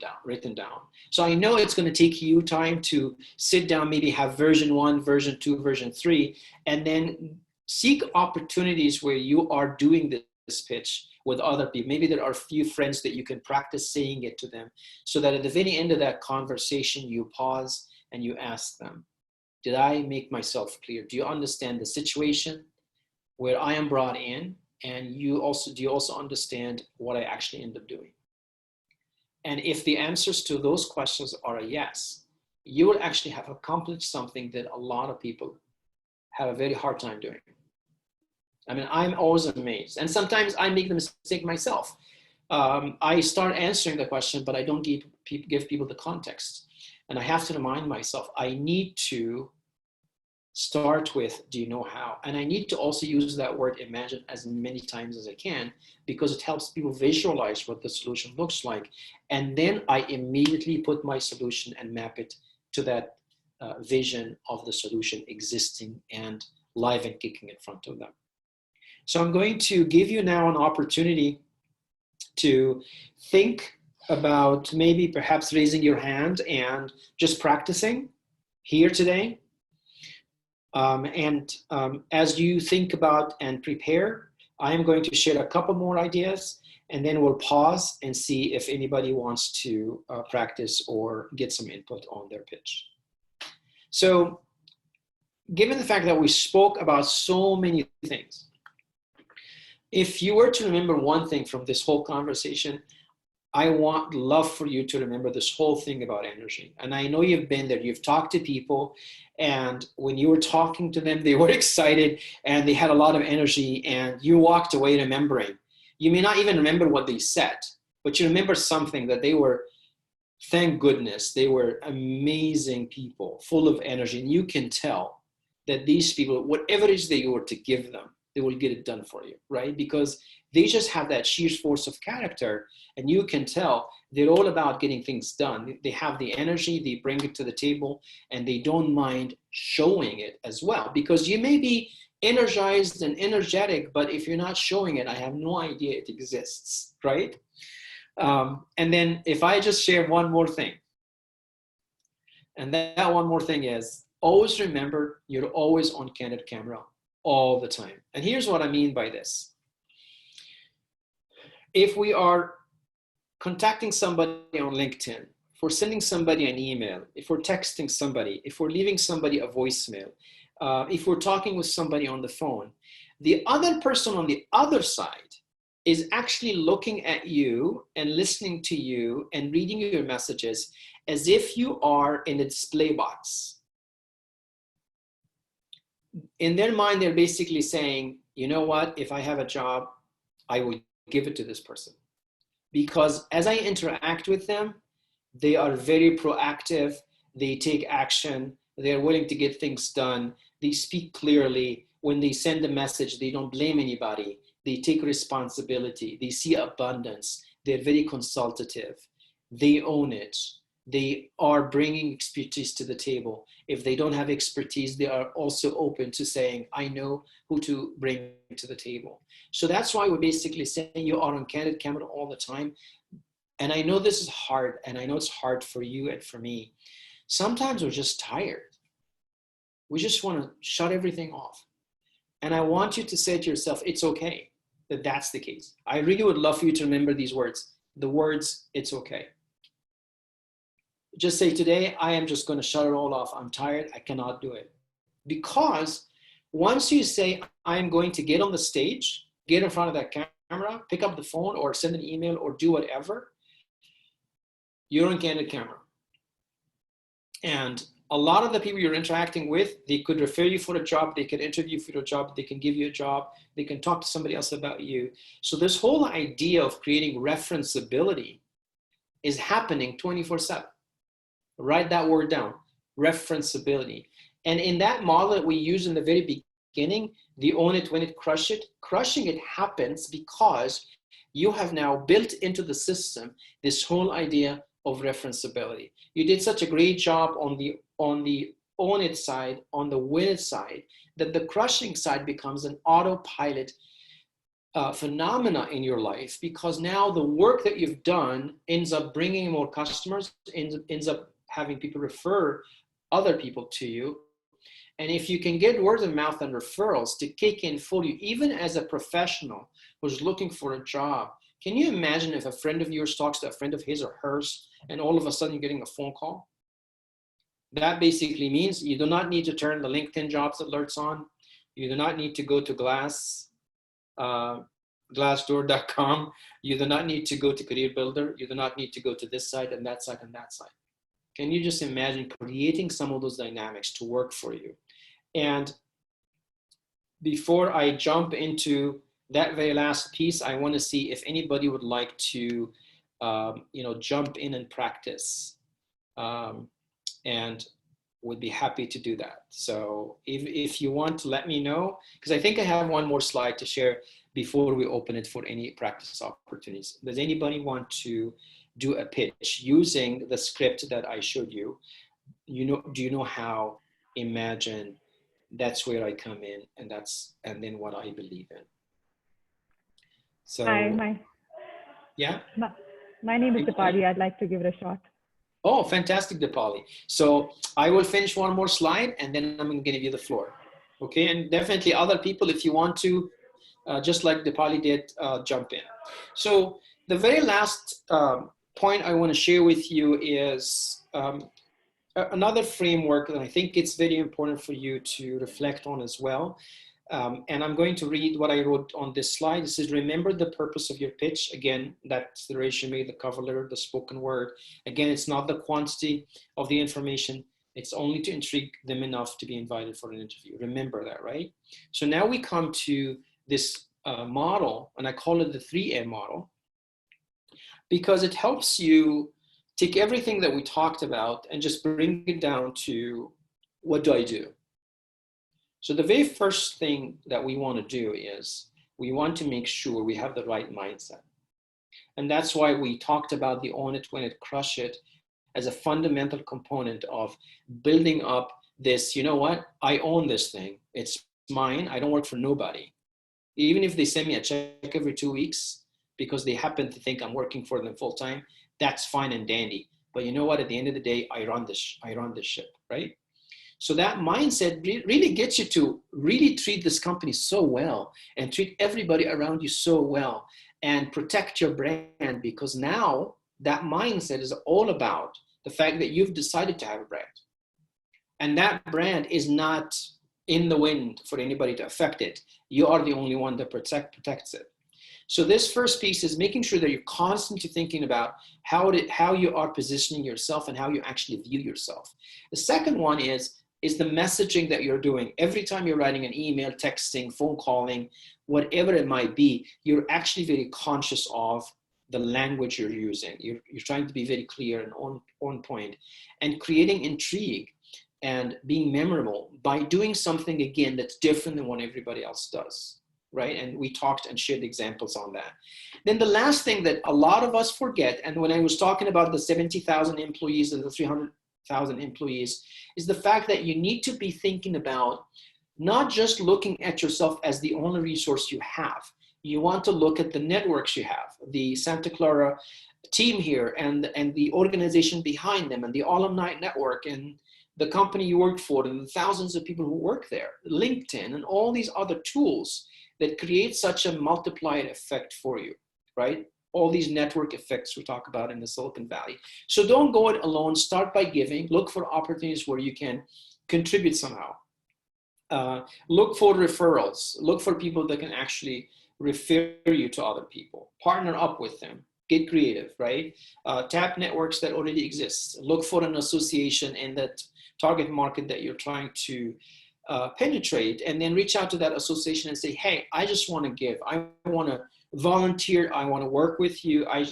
Speaker 3: down. So I know it's going to take you time to sit down, maybe have version 1, version 2, version 3, and then seek opportunities where you are doing this pitch with other people. Maybe there are a few friends that you can practice saying it to them so that at the very end of that conversation, you pause and you ask them, Did I make myself clear? Do you understand the situation where I am brought in? And do you also understand what I actually end up doing? And if the answers to those questions are a yes, you will actually have accomplished something that a lot of people have a very hard time doing. I mean, I'm always amazed. And sometimes I make the mistake myself. I start answering the question, but I don't give people the context. And I have to remind myself, I need to start with, do you know how? And I need to also use that word imagine as many times as I can, because it helps people visualize what the solution looks like. And then I immediately put my solution and map it to that vision of the solution existing and live and kicking in front of them. So I'm going to give you now an opportunity to think about maybe perhaps raising your hand and just practicing here today. As you think about and prepare, I am going to share a couple more ideas, and then we'll pause and see if anybody wants to practice or get some input on their pitch. So, given the fact that we spoke about so many things, if you were to remember one thing from this whole conversation, I love for you to remember this whole thing about energy. And I know you've been there, you've talked to people, and when you were talking to them, they were excited and they had a lot of energy, and you walked away remembering. You may not even remember what they said, but you remember something that they were, thank goodness, they were amazing people, full of energy. And you can tell that these people, whatever it is that you were to give them, they will get it done for you, right? Because they just have that sheer force of character, and you can tell they're all about getting things done. They have the energy, they bring it to the table, and they don't mind showing it as well. Because you may be energized and energetic, but if you're not showing it, I have no idea it exists, right? And then if I just share one more thing, and that one more thing is, always remember you're always on candid camera all the time. And here's what I mean by this. If we are contacting somebody on LinkedIn, if we're sending somebody an email, if we're texting somebody, if we're leaving somebody a voicemail, if we're talking with somebody on the phone, the other person on the other side is actually looking at you and listening to you and reading your messages as if you are in a display box. In their mind, they're basically saying, you know what, if I have a job, I will give it to this person. Because as I interact with them, they are very proactive, they take action, they're willing to get things done, they speak clearly. When they send a message, they don't blame anybody, they take responsibility, they see abundance, they're very consultative, they own it. They are bringing expertise to the table. If they don't have expertise, they are also open to saying, I know who to bring to the table. So that's why we're basically saying you are on candid camera all the time. And I know this is hard, and I know it's hard for you and for me. Sometimes we're just tired. We just want to shut everything off. And I want you to say to yourself, it's okay that that's the case. I really would love for you to remember these words. The words, it's okay. Just say, today, I am just going to shut it all off. I'm tired. I cannot do it. Because once you say, I'm going to get on the stage, get in front of that camera, pick up the phone or send an email or do whatever, you're on candid camera. And a lot of the people you're interacting with, they could refer you for a job, they could interview for a job, they can give you a job, they can talk to somebody else about you. So this whole idea of creating referenceability is happening 24/7. Write that word down, referenceability. And in that model that we use in the very beginning, the own it, win it, crushing it happens because you have now built into the system this whole idea of referenceability. You did such a great job on the own it side, on the win it side, that the crushing side becomes an autopilot phenomena in your life, because now the work that you've done ends up bringing more customers, ends up having people refer other people to you. And if you can get word of mouth and referrals to kick in for you, even as a professional who's looking for a job, can you imagine if a friend of yours talks to a friend of his or hers, and all of a sudden you're getting a phone call? That basically means you do not need to turn the LinkedIn jobs alerts on. You do not need to go to Glassdoor.com. You do not need to go to Career Builder. You do not need to go to this site and that site and that site. Can you just imagine creating some of those dynamics to work for you? And before I jump into that very last piece, I want to see if anybody would like to, jump in and practice, and would be happy to do that. So if you want to let me know, because I think I have one more slide to share before we open it for any practice opportunities. Does anybody want to do a pitch using the script that I showed you? Do you know how? Imagine that's where I come in, and then what I believe in. So
Speaker 10: Hi,
Speaker 3: yeah,
Speaker 10: my name is Dipali. I'd like to give it a shot.
Speaker 3: Oh, fantastic, Dipali. So I will finish one more slide and then I'm going to give you the floor. Okay, and definitely other people, if you want to, just like Dipali did, jump in. So the very last point I want to share with you is another framework that I think it's very important for you to reflect on as well. And I'm going to read what I wrote on this slide. This is, remember the purpose of your pitch. Again, that's the resume, the cover letter, the spoken word. Again, it's not the quantity of the information. It's only to intrigue them enough to be invited for an interview. Remember that, right? So now we come to this model, and I call it the 3M model, because it helps you take everything that we talked about and just bring it down to, what do I do? So the very first thing that we want to do is we want to make sure we have the right mindset. And that's why we talked about the own it, win it, crush it as a fundamental component of building up this, you know what, I own this thing. It's mine. I don't work for nobody. Even if they send me a check every 2 weeks because they happen to think I'm working for them full time, that's fine and dandy. But you know what, at the end of the day, I run this ship, right? So that mindset really gets you to really treat this company so well and treat everybody around you so well and protect your brand, because now that mindset is all about the fact that you've decided to have a brand. And that brand is not in the wind for anybody to affect it. You are the only one that protects it. So this first piece is making sure that you're constantly thinking about how you are positioning yourself and how you actually view yourself. The second one is the messaging that you're doing. Every time you're writing an email, texting, phone calling, whatever it might be, you're actually very conscious of the language you're using. You're trying to be very clear and on point, and creating intrigue and being memorable by doing something, again, that's different than what everybody else does, right? And we talked and shared examples on that. Then the last thing that a lot of us forget, and when I was talking about the 70,000 employees and the 300,000 employees, is the fact that you need to be thinking about not just looking at yourself as the only resource you have. You want to look at the networks you have, the Santa Clara team here and the organization behind them and the alumni network and the company you work for and the thousands of people who work there, LinkedIn and all these other tools that create such a multiplier effect for you, right? All these network effects we talk about in the Silicon Valley. So don't go it alone. Start by giving. Look for opportunities where you can contribute somehow. Look for referrals. Look for people that can actually refer you to other people. Partner up with them. Get creative, right? Tap networks that already exist. Look for an association in that target market that you're trying to penetrate, and then reach out to that association and say, hey, I just want to give. I want to volunteer. I want to work with you. I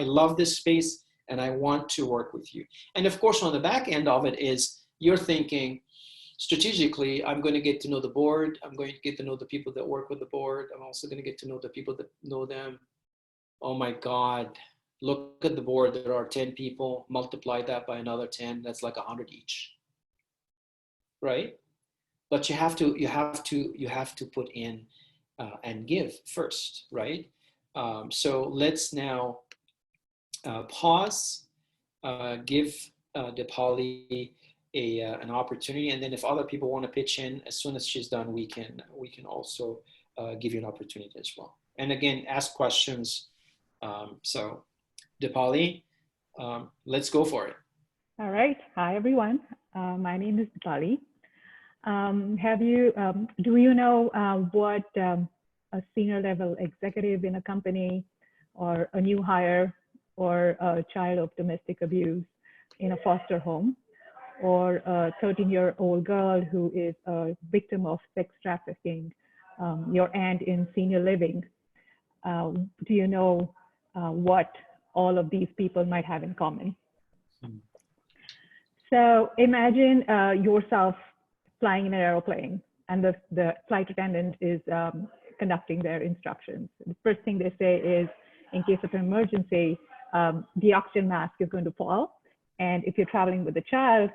Speaker 3: love this space and I want to work with you. And of course, on the back end of it is you're thinking strategically, I'm going to get to know the board. I'm going to get to know the people that work with the board. I'm also going to get to know the people that know them. Oh my God, look at the board. There are 10 people, multiply that by another 10. That's like 100 each, right? But you have to put in and give first, right? So let's now pause, give Dipali an opportunity, and then if other people want to pitch in, as soon as she's done, we can also give you an opportunity as well. And again, ask questions. So Dipali, let's go for it.
Speaker 10: All right. Hi, everyone. My name is Dipali. Do you know what a senior level executive in a company or a new hire or a child of domestic abuse in a foster home or a 13-year-old girl who is a victim of sex trafficking, your aunt in senior living, do you know what all of these people might have in common? So imagine yourself flying in an aeroplane and the flight attendant is conducting their instructions. The first thing they say is, in case of an emergency, the oxygen mask is going to fall. And if you're traveling with a child,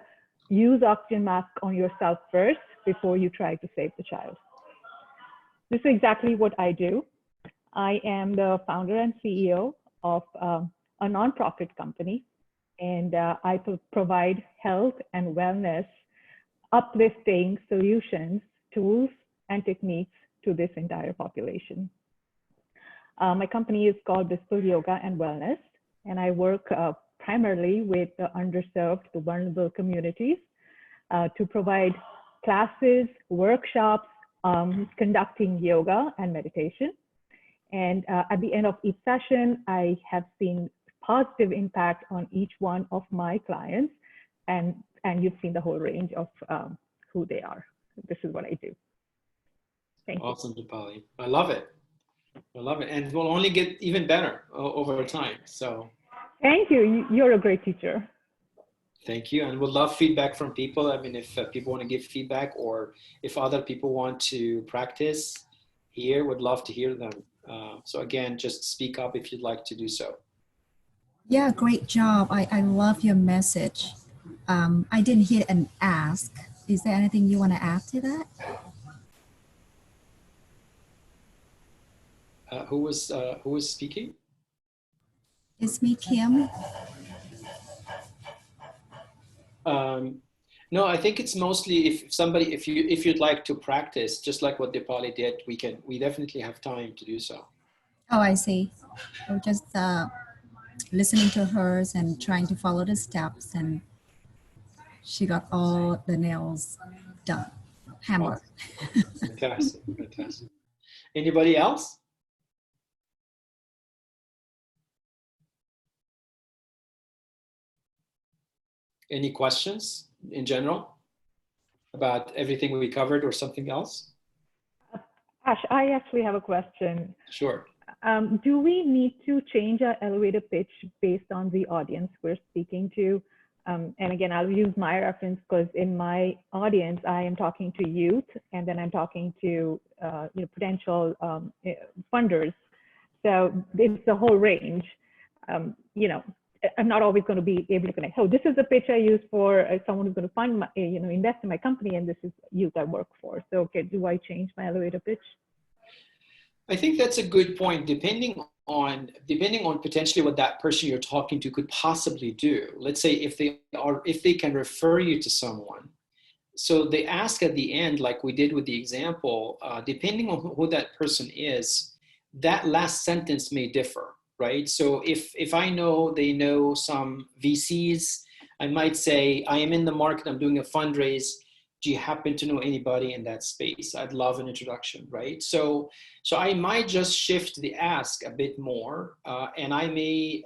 Speaker 10: use oxygen mask on yourself first before you try to save the child. This is exactly what I do. I am the founder and CEO of a nonprofit company, and I provide health and wellness uplifting solutions, tools, and techniques to this entire population. My company is called Blissful Yoga and Wellness, and I work primarily with the underserved, the vulnerable communities to provide classes, workshops, conducting yoga and meditation. And at the end of each session, I have seen positive impact on each one of my clients, and you've seen the whole range of who they are. This is what I do. Thank you.
Speaker 3: Awesome, Dipali. I love it. I love it. And it will only get even better over time. So
Speaker 10: thank you. You're a great teacher.
Speaker 3: thank you. And we'd love feedback from people. I mean, if people want to give feedback or if other people want to practice here, would love to hear them. So again, just speak up if you'd like to do so.
Speaker 11: Yeah, great job. I love your message. I didn't hear an ask. Is there anything you want to add to that?
Speaker 3: Who was speaking?
Speaker 11: It's me, Kim.
Speaker 3: No, I think it's mostly if you'd like to practice, just like what Dipali did, we definitely have time to do so.
Speaker 11: Oh, I see. So just listening to hers and trying to follow the steps, and she got all the nails done, hammered.
Speaker 3: Awesome. Fantastic, fantastic. Anybody else? Any questions in general about everything we covered or something else?
Speaker 10: Ash, I actually have a question.
Speaker 3: Sure.
Speaker 10: Do we need to change our elevator pitch based on the audience we're speaking to? And again, I'll use my reference because in my audience, I am talking to youth, and then I'm talking to potential funders. So it's the whole range. I'm not always going to be able to connect. Oh, this is the pitch I use for someone who's going to fund my, invest in my company, and this is youth I work for. So, okay, do I change my elevator pitch?
Speaker 3: I think that's a good point. Depending on potentially what that person you're talking to could possibly do. Let's say if they can refer you to someone. So they ask at the end, like we did with the example, depending on who that person is, that last sentence may differ. Right? So if I know they know some VCs, I might say, I am in the market, I'm doing a fundraise. Do you happen to know anybody in that space? I'd love an introduction, right? So I might just shift the ask a bit more, and I may,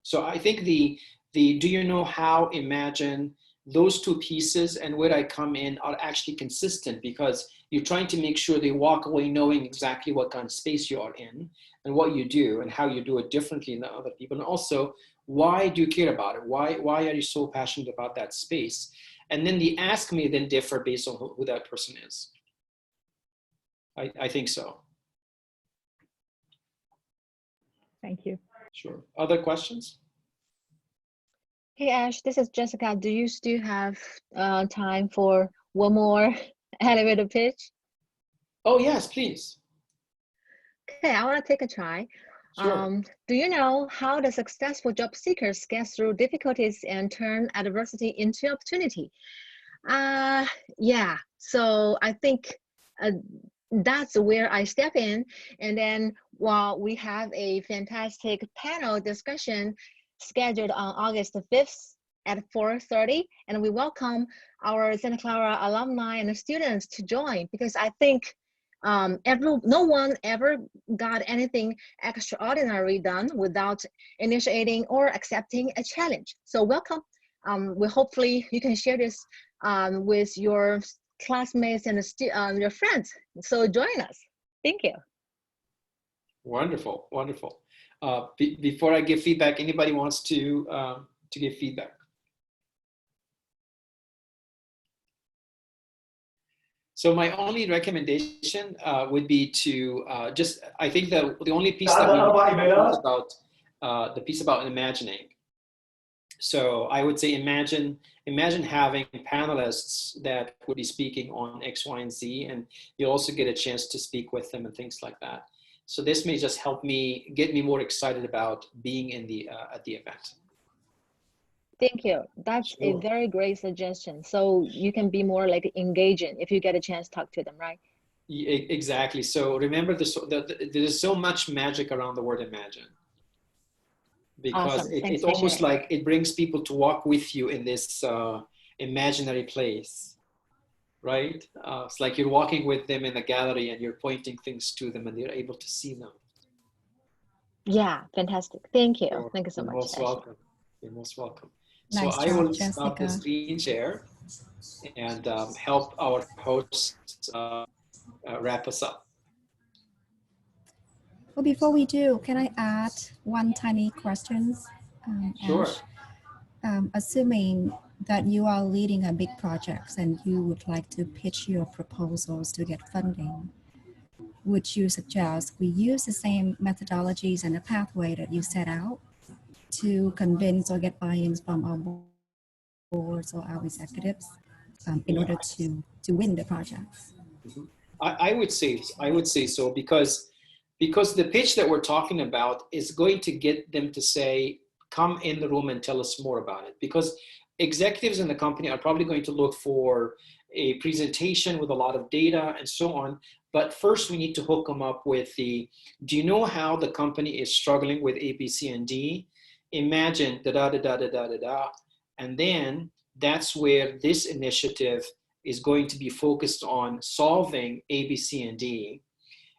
Speaker 3: so I think the do you know how, imagine, those two pieces and where I come in are actually consistent, because you're trying to make sure they walk away knowing exactly what kind of space you are in and what you do and how you do it differently than other people. And also, why do you care about it? Why are you so passionate about that space? And then the ask may then differ based on who that person is. I think so.
Speaker 10: Thank you.
Speaker 3: Sure. Other questions?
Speaker 6: Hey Ash, this is Jessica. Do you still have time for one more elevator pitch?
Speaker 3: Oh yes, please.
Speaker 6: Okay, I want to take a try.
Speaker 3: Sure.
Speaker 6: Do you know how the successful job seekers get through difficulties and turn adversity into opportunity? Yeah, so I think that's where I step in. And then while we have a fantastic panel discussion scheduled on August 5th at 4:30, and we welcome our Santa Clara alumni and the students to join, because I think no one ever got anything extraordinary done without initiating or accepting a challenge. So welcome. Hopefully you can share this with your classmates and your friends. So join us. Thank you.
Speaker 3: Wonderful, wonderful. Before I give feedback, anybody wants to give feedback? So my only recommendation would be to I think that the only piece that we is about the piece about imagining. So I would say imagine having panelists that would be speaking on X, Y, and Z, and you also get a chance to speak with them and things like that. So this may just help me, get me more excited about being in the at the event.
Speaker 6: Thank you. That's a very great suggestion. So you can be more like engaging if you get a chance to talk to them, right?
Speaker 3: Exactly. So remember, there's so much magic around the word imagine. Because
Speaker 6: awesome.
Speaker 3: it's almost like it brings people to walk with you in this imaginary place, right? It's like you're walking with them in a gallery and you're pointing things to them and they're able to see them.
Speaker 6: Yeah, fantastic. Thank you.
Speaker 3: So
Speaker 6: thank you so much.
Speaker 3: You're most welcome. You're most welcome.
Speaker 11: Nice
Speaker 3: so
Speaker 11: job,
Speaker 3: I will
Speaker 11: Jessica.
Speaker 3: stop the screen share and help our hosts wrap us up.
Speaker 11: Well, before we do, can I add one tiny question?
Speaker 3: Sure.
Speaker 11: Ash? Assuming that you are leading a big project and you would like to pitch your proposals to get funding, would you suggest we use the same methodologies and the pathway that you set out to convince or get buy-ins from our boards or our executives in order to win the projects?
Speaker 3: I would say so, because the pitch that we're talking about is going to get them to say, come in the room and tell us more about it. Because executives in the company are probably going to look for a presentation with a lot of data and so on. But first we need to hook them up with do you know how the company is struggling with A, B, C, and D? Imagine da-da-da-da-da-da-da. And then that's where this initiative is going to be focused on solving A, B, C, and D.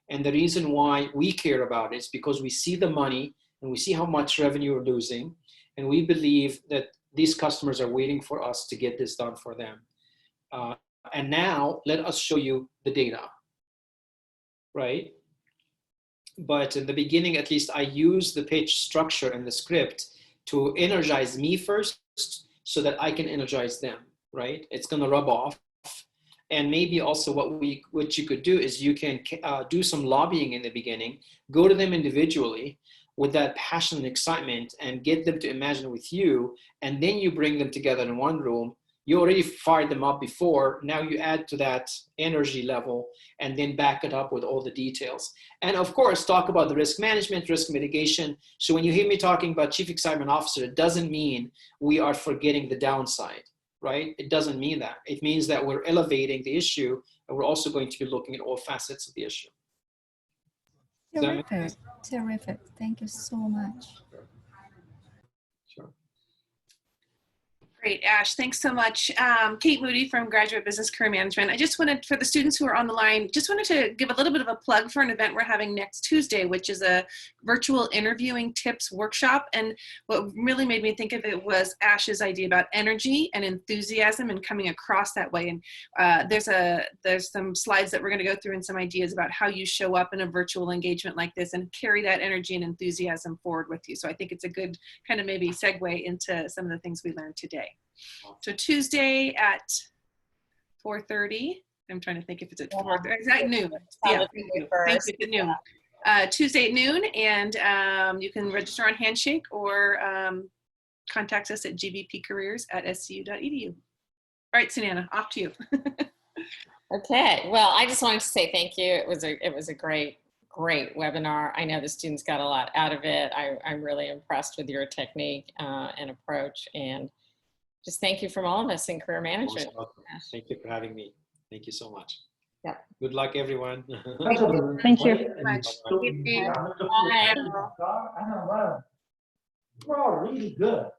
Speaker 3: And the reason why we care about it is because we see the money and we see how much revenue we're losing. And we believe that these customers are waiting for us to get this done for them. And now let us show you the data, right? But in the beginning, at least, I use the pitch structure and the script to energize me first so that I can energize them, right? It's going to rub off. And maybe also what you could do is you can do some lobbying in the beginning, go to them individually with that passion and excitement and get them to imagine with you. And then you bring them together in one room. You already fired them up before. Now you add to that energy level and then back it up with all the details. And of course, talk about the risk management, risk mitigation. So when you hear me talking about Chief Excitement Officer, it doesn't mean we are forgetting the downside, right? It doesn't mean that. It means that we're elevating the issue and we're also going to be looking at all facets of the issue.
Speaker 11: Terrific, terrific. Thank you so much.
Speaker 3: Sure.
Speaker 4: Great, Ash, thanks so much. Kate Moody from Graduate Business Career Management. I just wanted, for the students who are on the line, just wanted to give a little bit of a plug for an event we're having next Tuesday, which is a virtual interviewing tips workshop. And what really made me think of it was Ash's idea about energy and enthusiasm and coming across that way. And there's some slides that we're going to go through and some ideas about how you show up in a virtual engagement like this and carry that energy and enthusiasm forward with you. So I think it's a good kind of maybe segue into some of the things we learned today. So Tuesday at 4:30. I'm trying to think if it's at 4:30. Exact noon. Yeah, thank you. Thank you. At noon. Tuesday at noon, and you can register on Handshake or contact us at gbpcareers@scu.edu. All right, Sunana, off to you.
Speaker 2: Okay. Well, I just wanted to say thank you. It was a great webinar. I know the students got a lot out of it. I'm really impressed with your technique and approach, and just thank you from all of us in career management.
Speaker 3: Thank you for having me. Thank you so much.
Speaker 2: Yeah.
Speaker 3: Good luck, everyone.
Speaker 9: Thank you.
Speaker 4: Much.
Speaker 2: Bye.
Speaker 8: We're all really good.